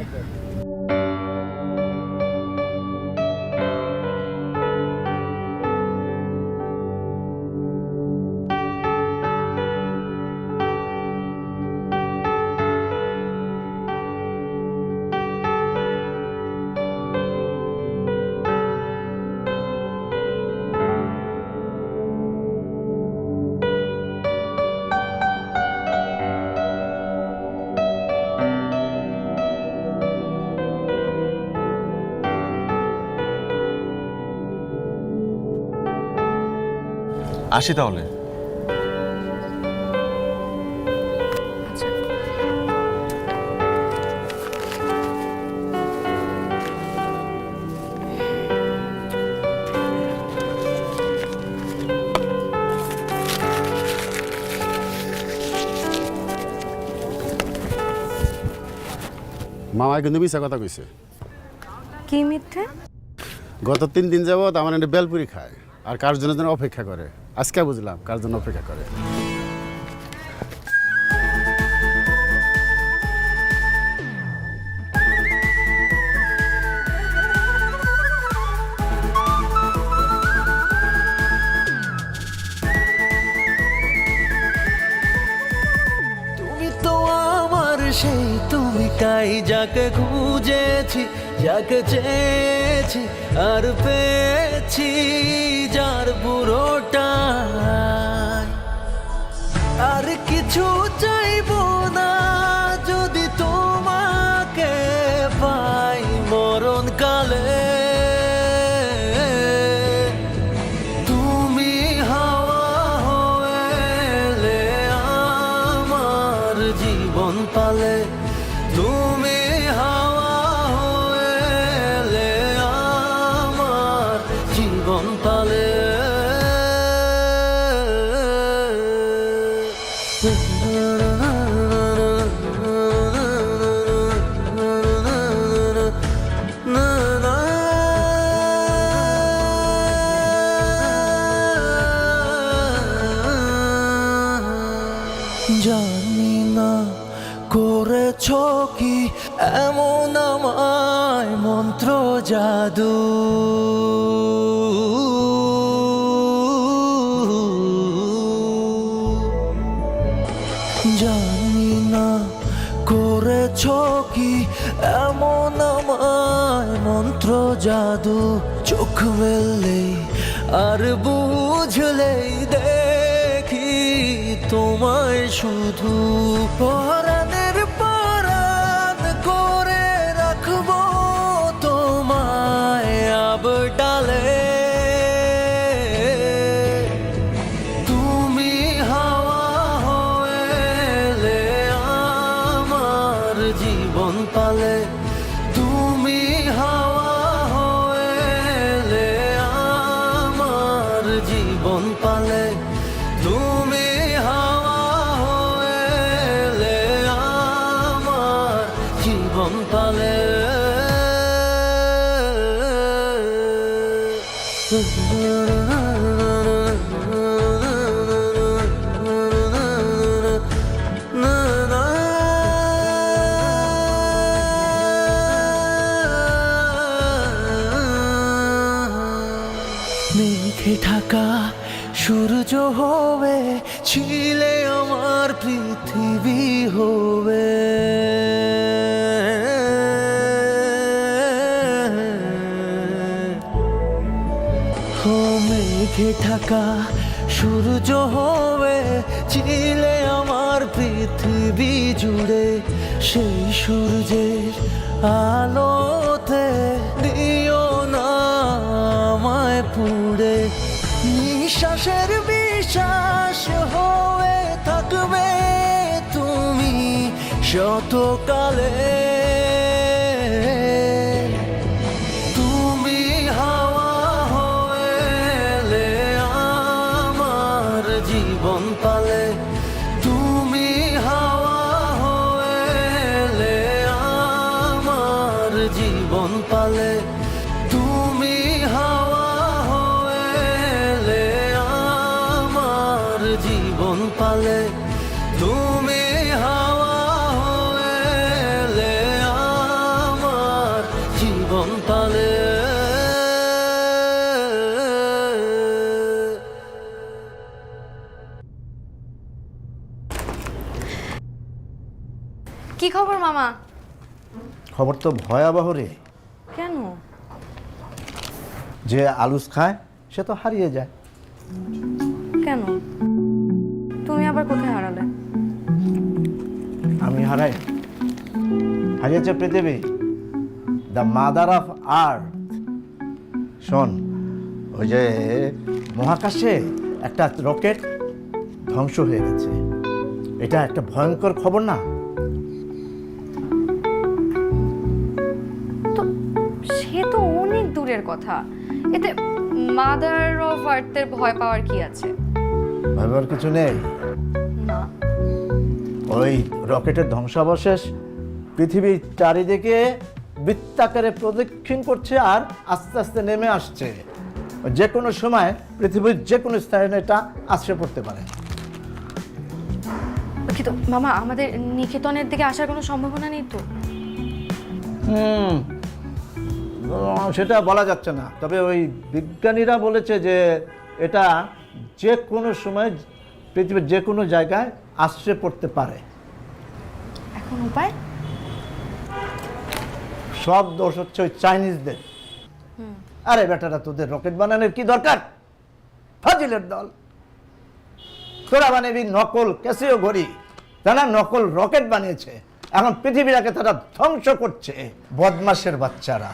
আসি তাহলে।
আচ্ছা।
মামায় কিন্তু মিশা কথা কইছে।
কি মিথ্যে?
গত 3 দিন যাবত আমার একটা বেলপুরি খায় আর কার জন্য যেন অপেক্ষা করে। আজকে বুঝলাম কার জন্য অপেক্ষা করে।
তুমি তো আমার সেই তুমিটাই, যাকে খুঁজেছি, যাকে চেয়েছি আর পেয়েছি, যার পুরোটা আর কিছু চাইবো না যদি তোমাকে পাই মরণকালে। তুমি হাওয়া হয়ে আমার জীবন পালে, তুমি হাওয়া হয়ে আমার জীবন পালে। জানি না করেছ কি এমন আমায় মন্ত্র জাদু, জানি না করেছ কি এমন আমায় মন্ত্র জাদু। চোখ মেললেই আর বুঝলেই দেখি তোমায় শুধু পরাণের পরাণ করে রাখবো তোমায় আবডালে তুমি হাওয়া হয়ে আমার জীবন পালে তুমি হাওয়া হয়ে আমার জীবন পালে তুমি হাওয়া হয়ে আমার জীবন পালে মেঘে ঢাকা সূর্য হবে ছিলে আমার পৃথিবী হবে ও মেঘে ঢাকা সূর্য হবে ছিলে আমার পৃথিবী জুড়ে সেই সূর্যের আলোতে দিও না আমায় পুড়ে নিঃশ্বাসের বিশ্বাস হয়ে থাকবে তুমি শতকালে তুমি হাওয়া হয়ে আমার জীবন পালে তুমি হাওয়া হয়ে আমার জীবন পালে তুমি হাওয়া হয়ে আমার জীবন পালে তুমি হাওয়া হয়ে আমার জীবন পালে
কি খবর মামা?
খবর তো ভয়াবহ রে।
কেন?
যে আলুস খায় সে তো হারিয়ে যায়।
কেন? তুমি আবার কোথায় হারালে?
আমি হারাই? হারিয়েছে পৃথিবী, দ্য মাদার অফ আর্থ। শোন, ওই যে মহাকাশে একটা রকেট ধ্বংস হয়ে গেছে, এটা একটা ভয়ঙ্কর খবর না?
তো সে তো অনেক দূরের কথা, এতে মাদার অফ আর্থের ভয় পাওয়ার কি আছে?
ভাবার কিছু নেই।
না,
ওই রকেটের ধ্বংসাবশেষ পৃথিবীর চারিদিকে বৃত্তাকারে প্রদক্ষিণ করছে আর আস্তে আস্তে নেমে আসছে। যে কোনো সময় পৃথিবীর যে কোনো স্থানে এটা আশ্রে পড়তে পারে।
কিন্তু মামা, আমাদের নিকেতনের দিকে আসার কোনো সম্ভাবনা নেই তো?
সেটা বলা যাচ্ছে না, তবে ওই বিজ্ঞানীরা বলেছে যে এটা যে কোনো সময় পৃথিবীর যে কোনো জায়গায় আশ্রে পড়তে পারে।
এখন উপায়?
সব দোষ হচ্ছে ওই চাইনিজদের। আরে বেটারা, তোদের রকেট বানানোর কি দরকার? ফাজিলের দল। তোরা বানাবি নকল ক্যাসিও ঘড়ি, তারা নকল রকেট বানিয়েছে, এখন পৃথিবীটাকে তারা ধ্বংস করছে। বদমাশের বাচ্চারা।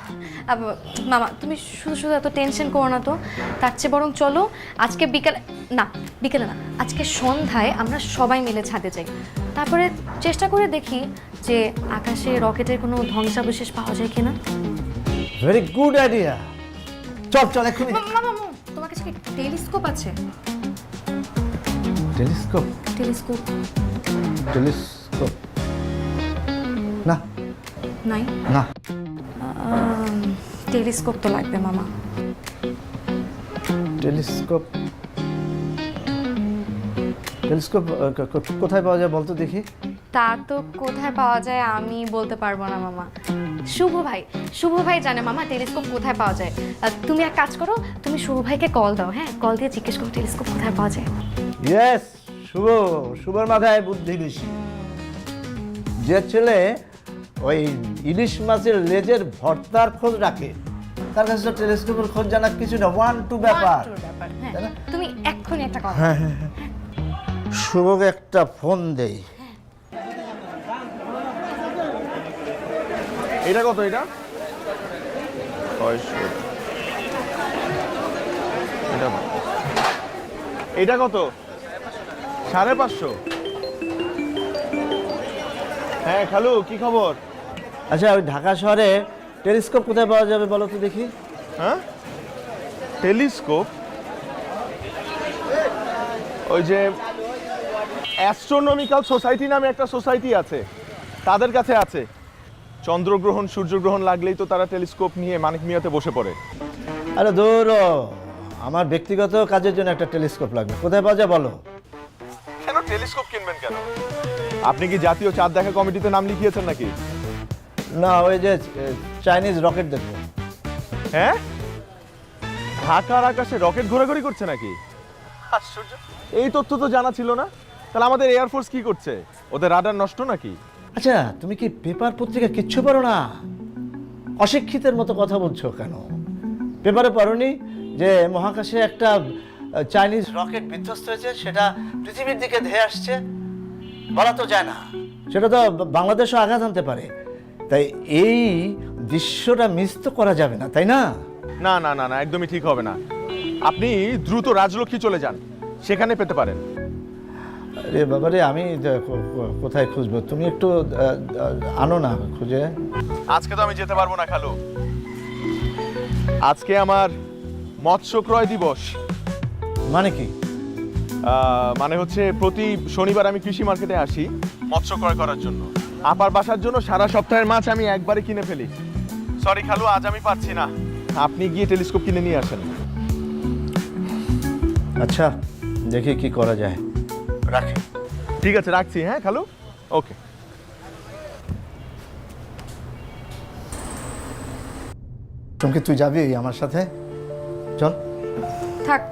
মামা, তুমি শুধু শুধু এত টেনশন করো না তো। তার চেয়ে বরং চলো আজকে বিকেলে না, আজকে সন্ধ্যায় আমরা সবাই মিলে ছাদে যাই, তারপরে চেষ্টা করে দেখি যে আকাশে রকেটের কোনো ধ্বংসাবশেষ পাওয়া যায় কিনা।
Very good idea. চল চল এক্ষুনি।
মামা, তোমার কাছে কি টেলিস্কোপ আছে?
টেলিস্কোপ?
টেলিস্কোপ
টেলিস্কোপ না,
নাই
না।
টেলিস্কোপ তো লাগবে মামা।
টেলিস্কোপ কোথায় পাওয়া যায় বলতো দেখি?
তা তো কোথায় পাওয়া যায় আমি বলতে পারবো না মামা। শুভ ভাই জানে মামা টেলিস্কোপ কোথায় পাওয়া যায়। তুমি এক কাজ করো, তুমি শুভ ভাইকে কল দাও, হ্যাঁ, কল দিয়ে জিজ্ঞেস করো টেলিস্কোপ কোথায় পাওয়া যায়।
ইয়েস, শুভর মাথায় বুদ্ধি বেশি। যে ছেলে ওই ইলিশ মাছের লেজের ভর্তার খোঁজ রাখে, তার কাছে তো টেলিস্কোপের খোঁজ জানা কিছু না, 1-2 ব্যাপার।
তুমি এক্ষুনি একটা কল।
হ্যাঁ। শুভকে একটা ফোন দেই।
এটা কত এটা? 600। এটা কত? 550। হ্যাঁ খালু, কি খবর?
আচ্ছা, ওই ঢাকা শহরে টেলিস্কোপ কোথায় পাওয়া যাবে বলো তো দেখি।
হ্যাঁ, টেলিস্কোপ? ওই যে অ্যাস্ট্রোনমিক্যাল সোসাইটি নামে একটা সোসাইটি আছে, তাদের কাছে আছে। চন্দ্রগ্রহণ সূর্যগ্রহণ লাগলেই তো তারা টেলিস্কোপ নিয়ে মানিক মিয়াতে বসে পড়ে।
আরে দূর, আমার ব্যক্তিগত কাজের জন্য একটা টেলিস্কোপ লাগবে, কোথায় পাওয়া যায় বলো।
কেন টেলিস্কোপ কিনবেন কেন? আপনি কি জাতীয় চাঁদ দেখা কমিটিতে নাম লিখিয়েছেন নাকি?
না, ওই যে চাইনিজ রকেট দেখবো।
হ্যাঁ, ঢাকার আকাশে রকেট ঘোরাঘুরি করছে নাকি? আশ্চর্য, এই তথ্য তো জানা ছিল না। তাহলে আমাদের এয়ারফোর্স কি করছে? ওদের রাডার নষ্ট নাকি?
আচ্ছা, তুমি কি পেপার পত্রিকা কিচ্ছু পড়ো না? অশিক্ষিতের মতো কথা বলছো কেন? পেপারে পড়োনি যে মহাকাশে একটা চাইনিজ রকেট বিধ্বস্ত হয়েছে, সেটা পৃথিবীর দিকে ধেয়ে আসছে? বলা তো যায় না, সেটা তো বাংলাদেশও আঘাত আনতে পারে। তাই এই দৃশ্যটা মিস তো করা যাবে না, তাই না?
না না না না, একদমই ঠিক হবে না। আপনি দ্রুত রাজলক্ষ্মী চলে যান, সেখানে পেতে পারেন।
আরে বাবারে, আমি কোথায় খুঁজবো? তুমি একটু আনো না খুঁজে।
আজকে তো আমি যেতে পারবো না খালু, আজকে আমার মৎস্য ক্রয় দিবস।
মানে কি?
মানে হচ্ছে প্রতি শনিবার আমি কৃষি মার্কেটে আসি মৎস্য ক্রয় করার জন্য। আপার বাসার জন্য সারা সপ্তাহের মাছ আমি একবারে কিনে ফেলি। সরি খালু, আজ আমি পারছি না, আপনি গিয়ে টেলিস্কোপ কিনে নিয়ে আসেন।
আচ্ছা, দেখি কি করা যায়। রাখি।
ঠিক আছে, রাখছি। হ্যাঁ খালু, ওকে।
চমকে, তুই যাবি আমার সাথে? চল।
থাক,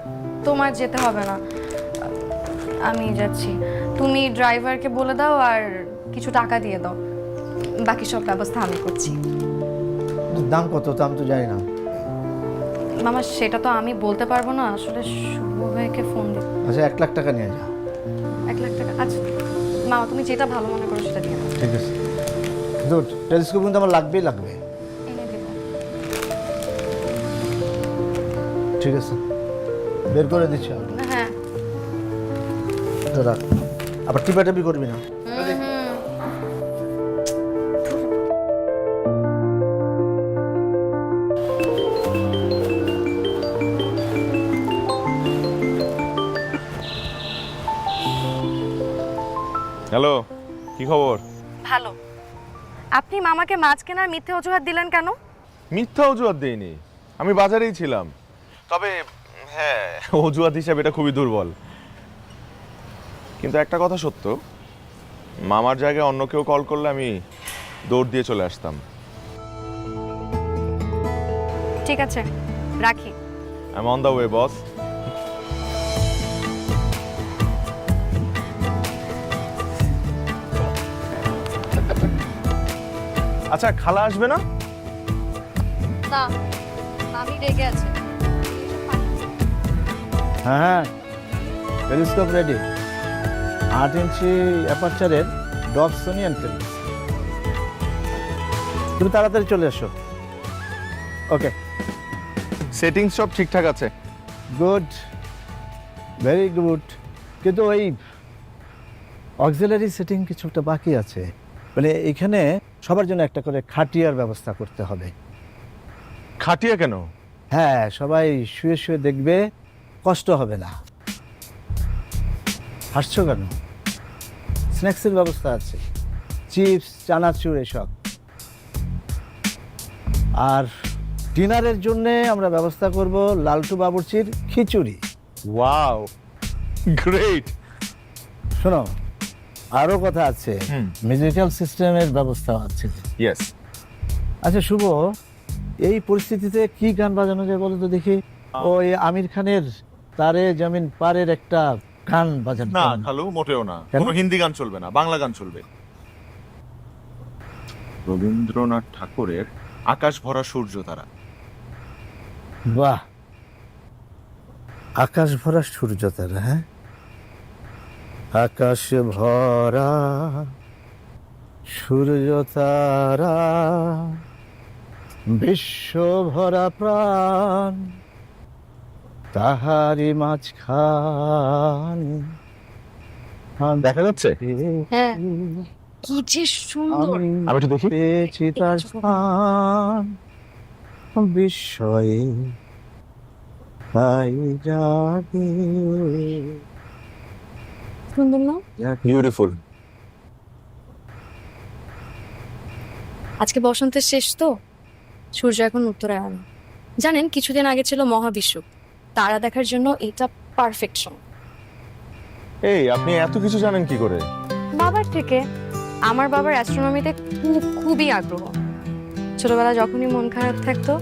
তোমার যেতে হবে না, আমি যাচ্ছি। তুমি ড্রাইভারকে বলে দাও আর কিছু টাকা দিয়ে দাও, বাকি সব ব্যবস্থা আমি করছি।
দাম কত দাম তো জানি না
মামা, সেটা তো আমি বলতে পারবো না, আসলে শুভ ভাইকে ফোন দিই।
আচ্ছা, 1 লাখ টাকা নিয়ে যা।
1 লাখ টাকা? আচ্ছা মামা, তুমি যেটা ভালো মনে করো সেটা দিয়ে দাও।
ঠিক আছে, গুড। টেলিস্কোপ কিন্তু আমার লাগবেই লাগবে।
এনে দেবো।
ঠিক আছে, বের করে দিচ্ছি।
হ্যাঁ,
রাখ, আবার টিপাটাপি করবি না।
হ্যালো, কি খবর?
ভালো। আপনি মামাকে মাছ কেনার মিথ্যে অজুহাত দিলেন কেন?
মিথ্যা অজুহাত দেইনি, আমি বাজারেই ছিলাম। তবে হ্যাঁ, অজুহাত হিসাবে এটা খুবই দুর্বল। কিন্তু একটা কথা সত্য, মামার জায়গায় অন্য কেউ কল করলে আমি দৌড় দিয়ে চলে আসতাম।
ঠিক আছে, রাখি।
I am on the way boss. আচ্ছা, খালা আসবে না?
না, আমি রেগে আছে।
হ্যাঁ, টেলিস্কোপ রেডি। 8 ইঞ্চি অ্যাপারচারের ডবসনিয়ান টেলিস্কোপ। তুমি তাড়াতাড়ি চলে এসো। ওকে,
সেটিংস সব ঠিকঠাক আছে?
Good, very good. কিন্তু ওই অক্সিলারি সেটিং কিছুটা বাকি আছে। মানে এখানে সবার জন্য একটা করে খাটিয়ার ব্যবস্থা করতে হবে।
খাটিয়া কেন?
হ্যাঁ, সবাই শুয়ে শুয়ে দেখবে, কষ্ট হবে না। হাসছো কেন? স্ন্যাক্সের ব্যবস্থা আছে, চিপস, চানাচুর এসব। আর ডিনারের জন্য আমরা ব্যবস্থা করব লালটু বাবুর্চির খিচুড়ি।
Wow, great.
শোনো, আরো কথা আছে, মিউজিক্যাল সিস্টেমের ব্যবস্থা আছে।
ইয়েস।
আচ্ছা শুভ, এই পরিস্থিতিতে কি গান বাজানো যায় বলো তো দেখি? ওই আমির খানের তারে জমিন পারের একটা গান বাজানো।
না খালু, মোটেও না। কোনো হিন্দি গান চলবে না, বাংলা গান চলবে। রবীন্দ্রনাথ ঠাকুরের আকাশ ভরা সূর্য তারা।
বাহ, আকাশ ভরা সূর্য তারা। হ্যাঁ, আকাশ ভরা সূর্য তারা, বিশ্ব ভরা প্রাণ, তাহারি মাঝখান
দেখা যাচ্ছে?
হ্যাঁ কি যে সুন্দর।
আমি একটু দেখি।
পেয়েছি তার স্থান বিস্ময়ে, তাই জাগে
সুন্দর না?
বিউটিফুল।
আজকে বসন্তের শেষ তো, সূর্য এখন উত্তরায়ণ। জানেন কিছুদিন আগে ছিল মহাবিষুব, তারা দেখার জন্য এটা পারফেক্ট সময়।
এই আপনি এত কিছু জানেন কি করে?
বাবার থেকে। আমার বাবার অ্যাস্ট্রোনমিতে খুবই আগ্রহ। ছোটবেলা যখনই মন খারাপ থাকতো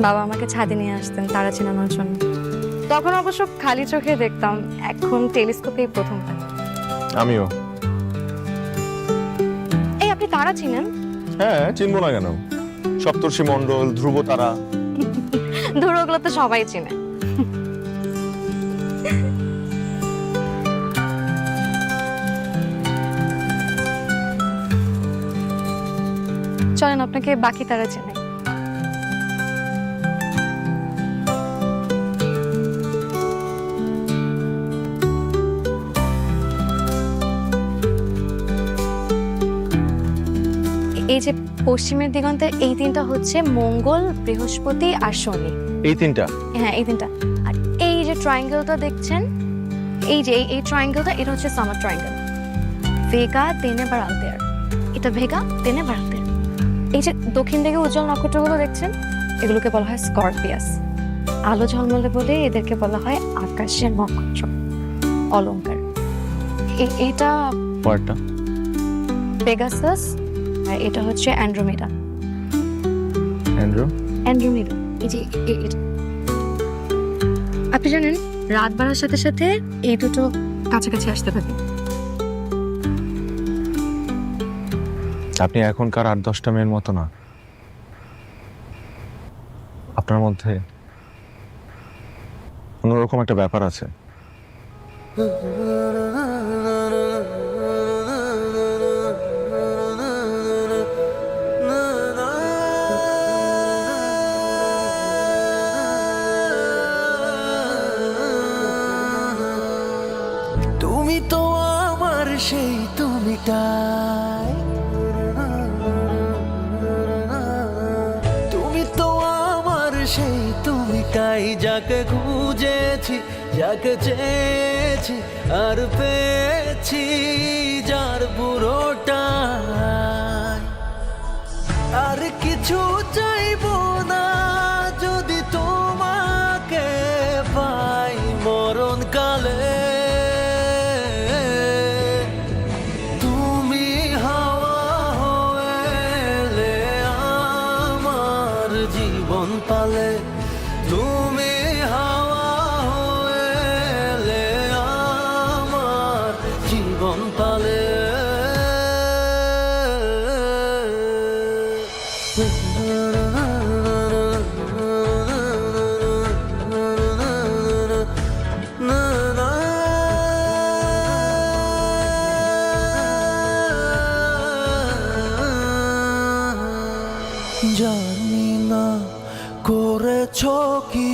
বাবা আমাকে ছাদে নিয়ে আসতেন তারা চেনানোর জন্য। তখন অবশ্য খালি চোখে দেখতাম, এখন টেলিস্কোপেই প্রথম।
আমিও।
এই আপনি তারা চিনেন?
হ্যাঁ চিনবো না কেন, সপ্তর্ষি মণ্ডল, ধ্রুব তারা।
ধরো ওগুলো তো সবাই চিনে। চলেন আপনাকে বাকি তারা চেনে। এই যে পশ্চিমের দিগন্তে এই তিনটা হচ্ছে মঙ্গল, বৃহস্পতি আর শনি।
এই তিনটা?
হ্যাঁ এই তিনটা। আর এই যে ট্রায়াঙ্গেলটা দেখছেন, এই যে এই ট্রায়াঙ্গেলটা, এটা হচ্ছে সামার ট্রায়াঙ্গেল। ভেগা, তেনে, বারালতেয়ার। এটা ভেগা, তেনে, বারালতেয়ার। এই যে দক্ষিণ দিকে উজ্জ্বল নক্ষত্রগুলো দেখছেন, এগুলোকে বলা হয় স্করপিয়াস। আলো ঝলমলে বলে এদেরকে বলা হয় আকাশের নক্ষত্র, অলংকার। এটা
পরেরটা
পেগাসাস, আর এটা হচ্ছে অ্যান্ড্রোমেডা। অ্যান্ড্রোমেডা এই যে এটা। আপনি জানেন রাত বাড়ার সাথে সাথে এই দুটো কাছাকাছি আসতে থাকে।
আপনি এখনকার 8-10টা মেয়ের মতো না, আপনার মধ্যে অন্যরকম একটা ব্যাপার আছে।
তুমি তো আমার সেই তুমিটাই, তুমি তো আমার সেই তুমিটাই, যাকে খুঁজেছি, যাকে চেয়েছি আর পেয়েছি, যার পুরোটাই। আর কিছু চাইবো না যদি তোমাকে পাই মরণকালে। তুমি হাওয়া হয়ে আমার জীবন পালে, তুমি হাওয়া হয়ে আমার জীবন পালে। জানি না করেছো কি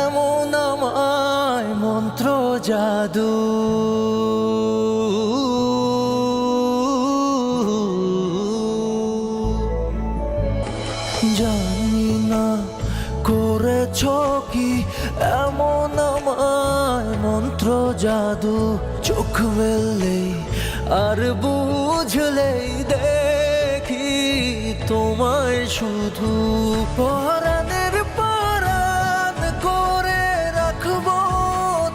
এমন আমায় মন্ত্র জাদু, জানি না করেছো কি এমন আমায় মন্ত্র জাদু। চোখ মেললেই আর বুঝলেই দেখি তোমায় শুধু, পরাণের পরাণ করে রাখবো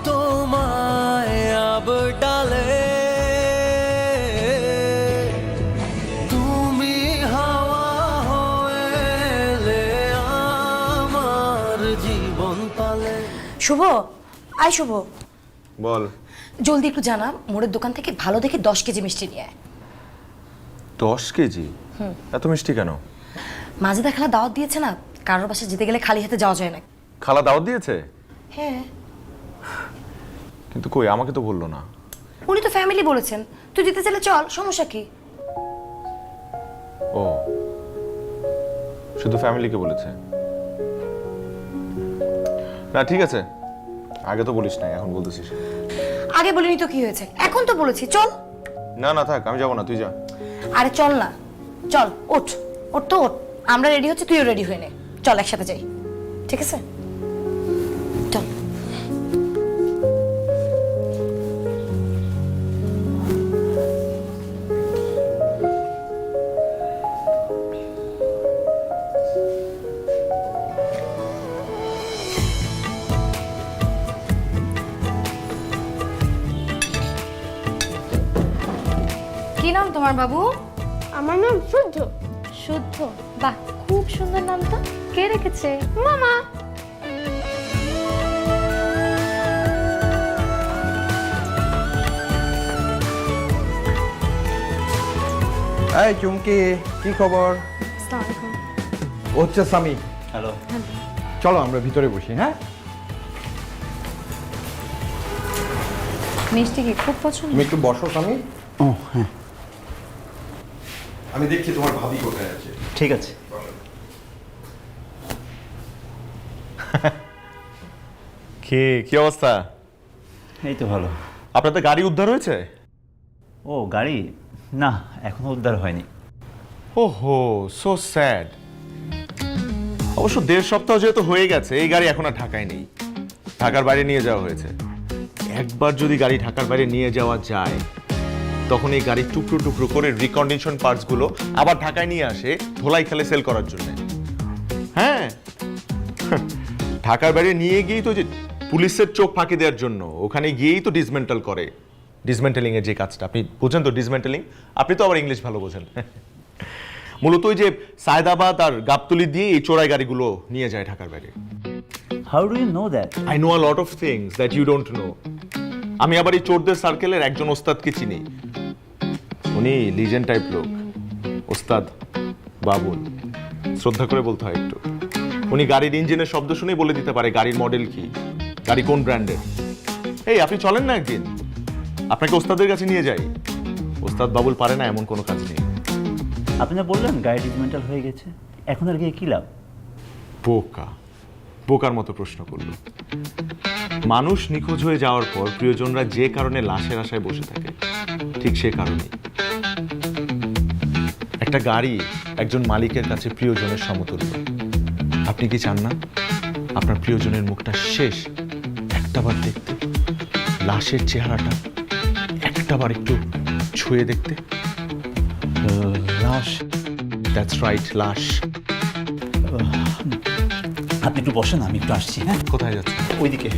তোমায় আবডালে। তুমি হাওয়া হয়ে আমার জীবন পালে।
শুভ, আয় শুভ,
বল।
জলদি একটু জানা মোড়ের দোকান থেকে ভালো দেখে 10 কেজি মিষ্টি নিয়ে আয়।
10 কেজি? এত মিষ্টি কেন?
মাঝে খালা দাওয়াত দিয়েছে না, কারোর বাসায় যেতে গেলে খালি হাতে যাওয়া যায় না।
খালা দাওয়াত দিয়েছে?
হ্যাঁ।
কিন্তু কই, আমাকে তো বললো না।
উনি তো ফ্যামিলি বলেছেন, তুই যেতে চাইলে চল, সমস্যা কি?
ও, শুধু ফ্যামিলিকে বলেছে? না ঠিক আছে, আগে তো বলিস নাই, এখন বলতেছিস।
আগে বলিনি তো কি হয়েছে, এখন তো বলেছি চল।
না না থাক, আমি যাবো না, তুই যা।
আরে চল না, চল, ওঠ ওঠ তো ওঠ, আমরা রেডি হচ্ছি, তুইও রেডি হয়ে নে, চল একসাথে যাই, ঠিক আছে? চল।
কি নাম তোমার বাবু?
আমার নাম শুদ্ধ।
শুদ্ধ? বাহ, খুব সুন্দর নাম তো। কে রেখেছে?
মামা।
এই চুমকি, কি খবর?
আসসালামু আলাইকুম।
ও হচ্ছে সামি।
হ্যালো।
চলো আমরা ভিতরে বসি। হ্যাঁ,
মিষ্টি কি খুব পছন্দ?
তুমি একটু বসো সামি।
ও হ্যাঁ,
আমি দেখছি তোমার ভাবি কোথায় আছে।
ঠিক আছে।
কি অবস্থা?
এই তো ভালো।
আপনাদের গাড়ি উদ্ধার হয়েছে?
ও গাড়ি না, এখনো উদ্ধার হয়নি।
ওহো, সো স্যাড। অবশ্য 1.5 সপ্তাহ যেহেতু হয়ে গেছে, এই গাড়ি এখন আর ঢাকায় নেই, ঢাকার বাইরে নিয়ে যাওয়া হয়েছে। একবার যদি গাড়ি ঢাকার বাইরে নিয়ে যাওয়া যায়, তখন এই গাড়ির টুকরো টুকরো করে রিকন্ডিশন পার্টসগুলো আবার ঢাকায় নিয়ে আসে ধোলাই খেলে সেল করার জন্য। হ্যাঁ, ঢাকার বাইরে নিয়ে গিয়েই তো যে পুলিশের চোখ ফাঁকি দেওয়ার জন্য ওখানে গিয়েই তো ডিসমেন্টাল করে। ডিসমেন্টালিং এর যে কাজটা আপনি বোঝেন তো, ডিসমেন্টালিং, আপনি তো আবার ইংলিশ ভালো বোঝেন। মূলত ওই যে সায়দাবাদ আর গাবতলি দিয়ে এই চোরাই গাড়িগুলো নিয়ে যায় ঢাকার বাইরে।
How do you know that?
I know a lot of things that you don't know. আমি আবার এই চোরদের সার্কেলের একজন ওস্তাদকে চিনি, উনি লিজেন্ড টাইপ লোক, ওস্তাদ বাবুল, শ্রদ্ধা করে বলতে হয় একটু। উনি গাড়ির ইঞ্জিনের শব্দ শুনেই বলে দিতে পারে গাড়ির মডেল কি, গাড়ি কোন ব্র্যান্ডের। এই আপনি চলেন না একদিন, আপনাকে ওস্তাদের কাছে নিয়ে যাই। ওস্তাদ বাবুল পারে না এমন কোনো কাজ নেই।
আপনি না বললেন গাড়ি ডিসমেন্টাল হয়ে গেছে, এখন আর গিয়ে কি লাভ?
বোকা, বোকার মতো প্রশ্ন করল। মানুষ নিখোঁজ হয়ে যাওয়ার পর প্রিয়জনরা যে কারণে লাশের আশায় বসে থাকে, ঠিক সে কারণে একটা গাড়ি একজন মালিকের কাছে প্রিয়জনের সমতুল্য। আপনি কি চান না আপনার প্রিয়জনের মুখটা শেষ একটাবার দেখতে, লাশের চেহারাটা একটাবার একটু ছুঁয়ে দেখতে?
লাশ?
দ্যাটস রাইট, লাশ।
আপনি একটু বসেন, আমি একটু আসছি। হ্যাঁ,
কোথায় যাচ্ছে?
ওইদিকে।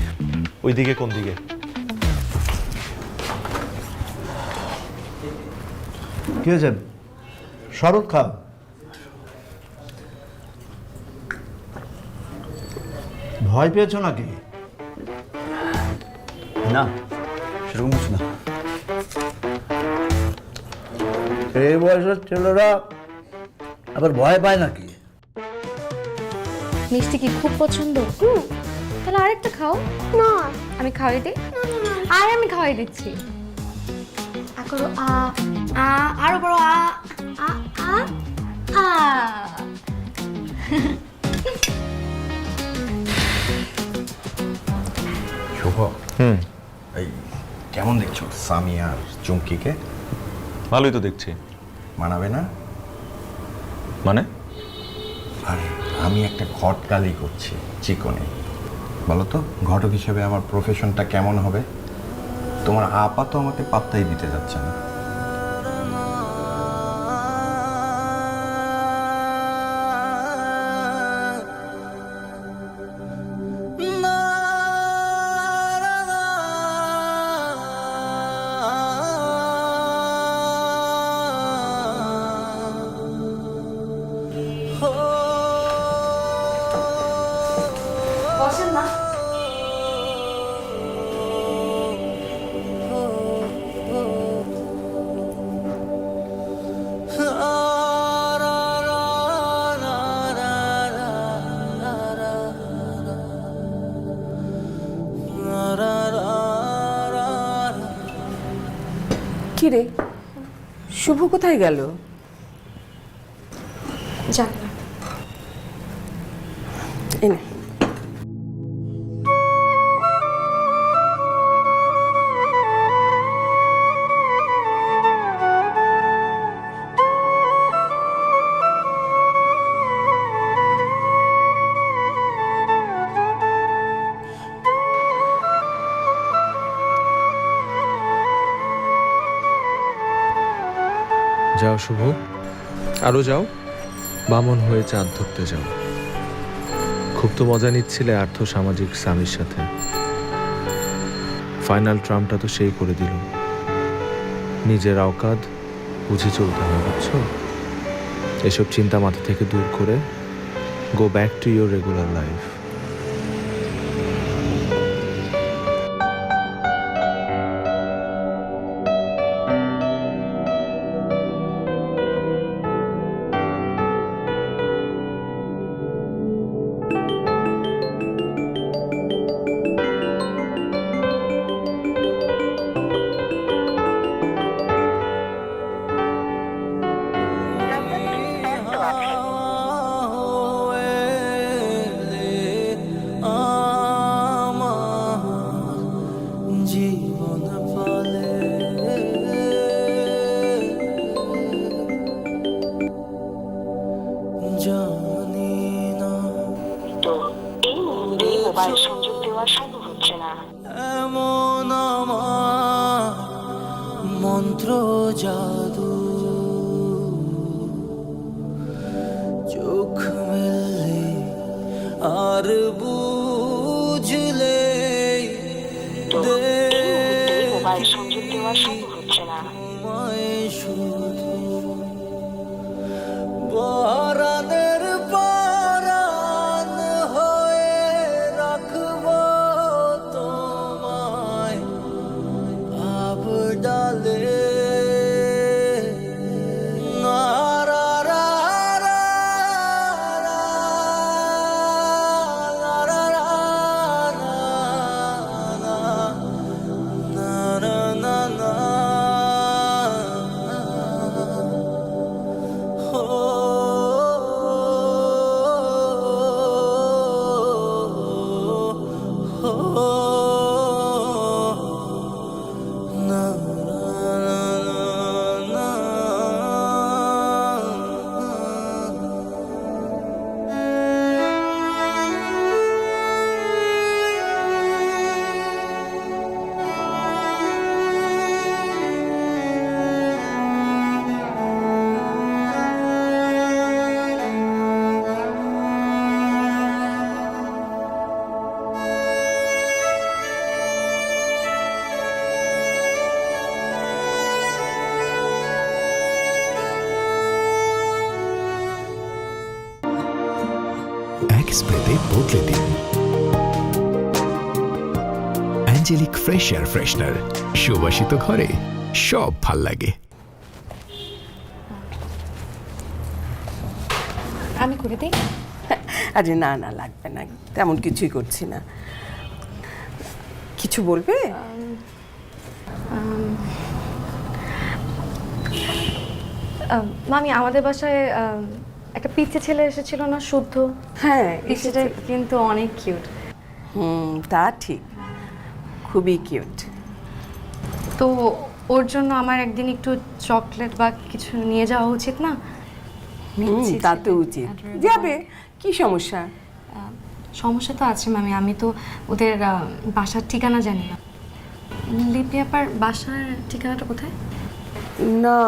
ওইদিকে? কোন দিকে?
কি হয়েছে? শরৎ খাও। ভয় পেয়েছো নাকি?
না, সেরকম কিছু না।
এই বয়সের ছেলেরা আবার ভয় পায় নাকি?
মিষ্টি কি খুব পছন্দ? তাহলে আরেকটা খাও
না।
আমি খাওয়াই দিই। আর আমি খাওয়াই দিচ্ছি।
আ করো আ।
আ, আরো বড় আ। আ আ আ।
শুভ, এই কেমন দেখছো সামি আর চুমকিকে?
ভালোই তো দেখছি।
মানাবে না?
মানে?
আর আমি একটা ঘটকালি করছি চিকনে, বলো তো ঘটক হিসেবে আমার প্রফেশনটা কেমন হবে? তোমার আপা তো আমাকে পাত্তাই দিতে যাচ্ছে না।
বসেন না।
কি রে, শুভ কোথায় গেল?
জানি না।
এনে
যাও শুভ, আরো যাও, বামন হয়ে চাঁদ ধরতে যাও। খুব তো মজা নিচ্ছিলে আর্থ সামাজিক স্বামীর সাথে, ফাইনাল ট্রামটা তো সেই করে দিল। নিজের আওকাদ বুঝে চলতে হবে, বুঝছো? এসব চিন্তা মাথা থেকে দূর করে go back to your regular life.
জীবন পালে জানি না
তো এই মুহূর্তে মোবাইল সংযোগ দেওয়া সম্ভব হচ্ছে না।
এমন আমার মন্ত্র জাদু, চোখ মেললে আর বুঝলে
তো এই মুহূর্তে মোবাইল সংযোগ দেওয়া সম্ভব হচ্ছে না।
শুধু পরাণের পরাণ হয়ে রাখবো তোমায় আবডালে।
এক স্প্রেতে বদলে দিন অ্যাঞ্জেলিক ফ্রেশ এয়ার ফ্রেশনার। সুবাসিত ঘরে সব ভাল লাগে।
আমি করে দিই।
আরে না না, লাগবে না, তেমন কিছুই করছি না। কিছু বলবে?
মামি, আমাদের বাসায় একটা পিচ্চি ছেলে এসেছিল না, শুদ্ধ?
হ্যাঁ,
সেটা কিন্তু অনেক কিউট।
তা ঠিক, খুবই কিউট।
তো ওর জন্য আমার একদিন একটু চকলেট বা কিছু নিয়ে যাওয়া উচিত না?
তা তো উচিত, যাবে, কি সমস্যা?
সমস্যা তো আছে মামি, আমি তো ওদের বাসার ঠিকানা জানি না। লিপি আপার বাসার ঠিকানাটা কোথায়?
না,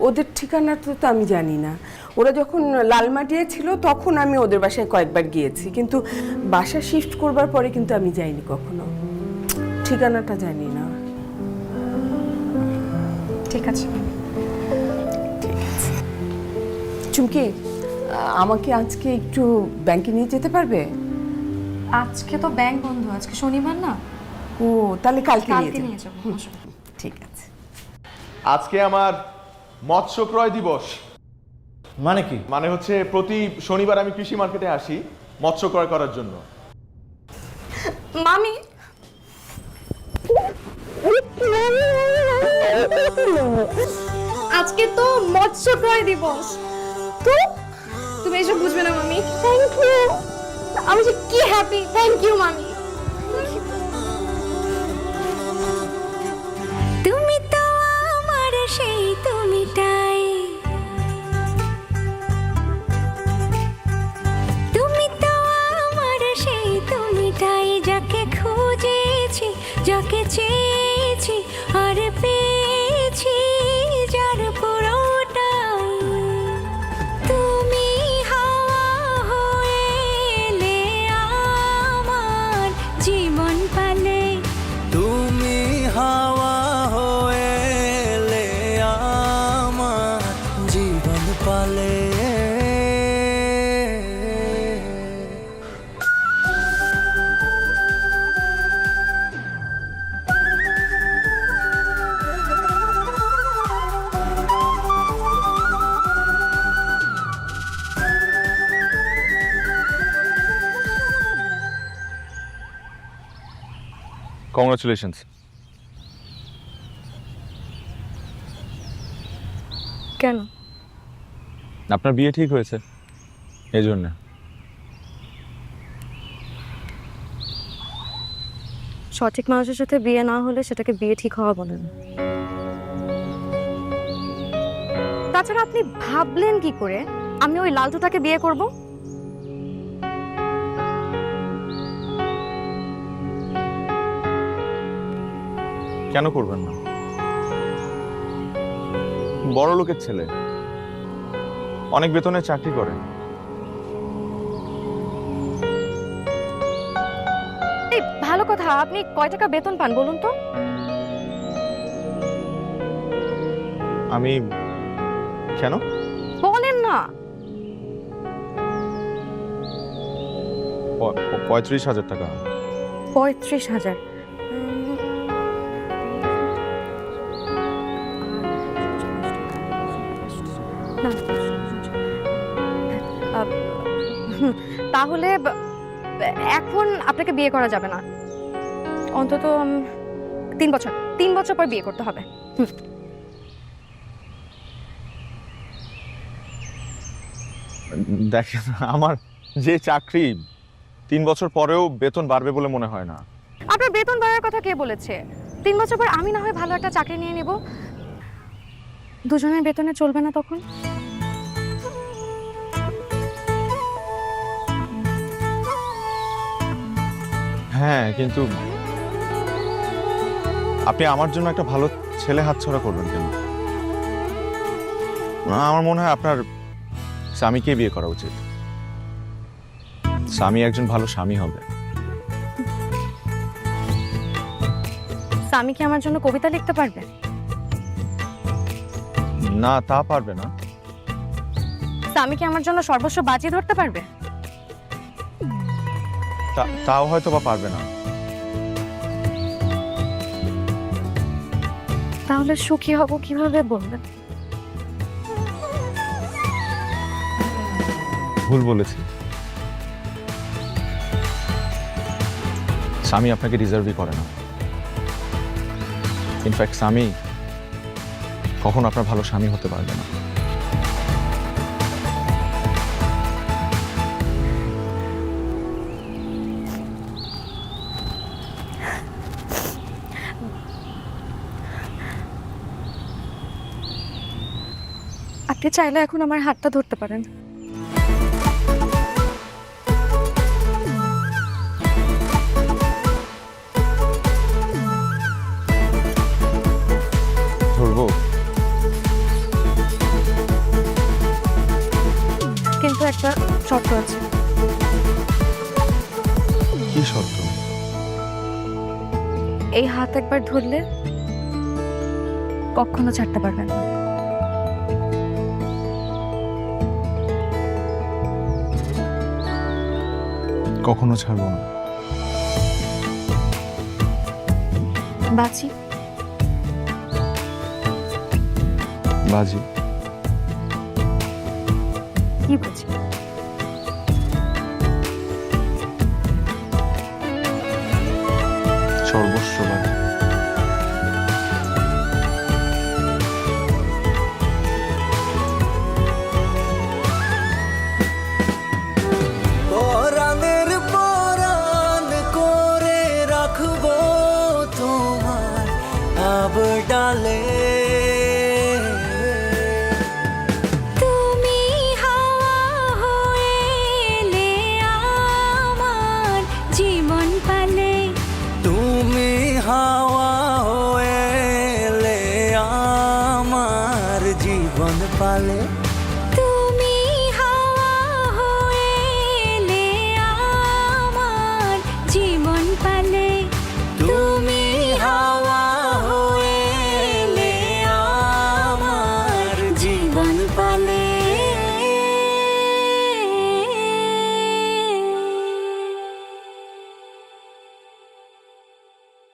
ওদের ঠিকানা তো আমি জানি না। ওরা যখন লালমাটিয়া ছিল তখন আমি ওদের বাসায় কয়েকবার গিয়েছি, কিন্তু বাসা শিফট করবার পরে কিন্তু আমি যাইনি কখনো, ঠিকানাটা জানি না।
ঠিক আছে,
ঠিক আছে। চুমকি, আমাকে আজকে একটু ব্যাংকে নিয়ে যেতে পারবে?
আজকে তো ব্যাংক বন্ধ, আজকে শনিবার না।
ও, তাহলে কালকে
নিয়ে যাবো।
ঠিক আছে।
আজকে আমার মৎস্য ক্রয় দিবস।
মানে কি?
মানে হচ্ছে প্রতি শনিবার আমি কৃষি মার্কেটে আসি মৎস্য ক্রয় করার জন্য।
মামি,
আজকে তো মৎস্য ক্রয় দিবস। তো তুমি এসব বুঝবে না মামি। Thank you. আমি যে কি হ্যাপি। থ্যাংক ইউ মামি।
তুমি তো আমার সেই তুমিটাই, তুমি তো আমার সেই তুমিটাই, যাকে খুঁজেছি, যাকে চেয়েছি, আর পেয়েছি যার পুরোটাই। তুমি হাওয়া হয়ে এলে আমার জীবন পালে, তুমি হাওয়া হয়ে এলে আমার জীবন পালে।
কংগ্রাচুলেশনস।
কেন?
আপনার বিয়ে ঠিক হয়েছে, এই জন্য।
সঠিক মানুষের সাথে বিয়ে না হলে সেটাকে বিয়ে ঠিক হওয়া বলে না। তাছাড়া আপনি ভাবলেন কি করে আমি ওই লালটুটাকে বিয়ে করব?
কেন করবেন না? বড় লোকের ছেলে, অনেক বেতনে চাকরি করে।
এই ভালো কথা, আপনি কয় টাকা বেতন পান বলুন তো?
আমি কেন?
বলেন না।
35,000 টাকা।
35,000? তাহলে এখন আপনাকে বিয়ে করা যাবে না, অন্তত 3 বছর পর বিয়ে করতে হবে।
দেখেন, আমার যে চাকরি 3 বছর পরেও বেতন বাড়বে বলে মনে হয় না।
আপনার বেতন বাড়ার কথা কে বলেছে? 3 বছর পর আমি না হয় ভালো একটা চাকরি নিয়ে নেব, দুজনের বেতনে চলবে না তখন?
হ্যাঁ, কিন্তু আপনি আমার জন্য একটা ভালো ছেলে হাতছাড়া করবেন কেন? আমার মনে হয় আপনার স্বামীকে বিয়ে করা উচিত। স্বামী একজন ভালো স্বামী হবে।
স্বামী কি আমার জন্য কবিতা লিখতে পারবে?
না, তা পারবে না।
স্বামী কি আমার জন্য সর্বস্ব বাজি ধরতে পারবে?
তাও হয়তো বা পারবে না।
তাহলে সুখী হব কিভাবে বলবেন?
ভুল বলেছি। স্বামী আপনাকে ডিজার্ভই করে না। ইনফ্যাক্ট স্বামী কখনো আপনার ভালো স্বামী হতে পারবে না।
আপনি চাইলে এখন আমার হাতটা ধরতে পারেন।
ধরবো?
কিন্তু একটা শর্ত আছে।
কি শর্ত?
এই হাত একবার ধরলে কখনো ছাড়তে পারবেন না।
কখনো ছাড়বো না।
বাজি?
বাজি?
কি বলছি?
সর্বস্ব বাজি।
পালে
তুমি হাওয়া হয়ে এলে আমার জীবন পালে
তুমি হাওয়া হয়ে এলে আমার জীবন পালে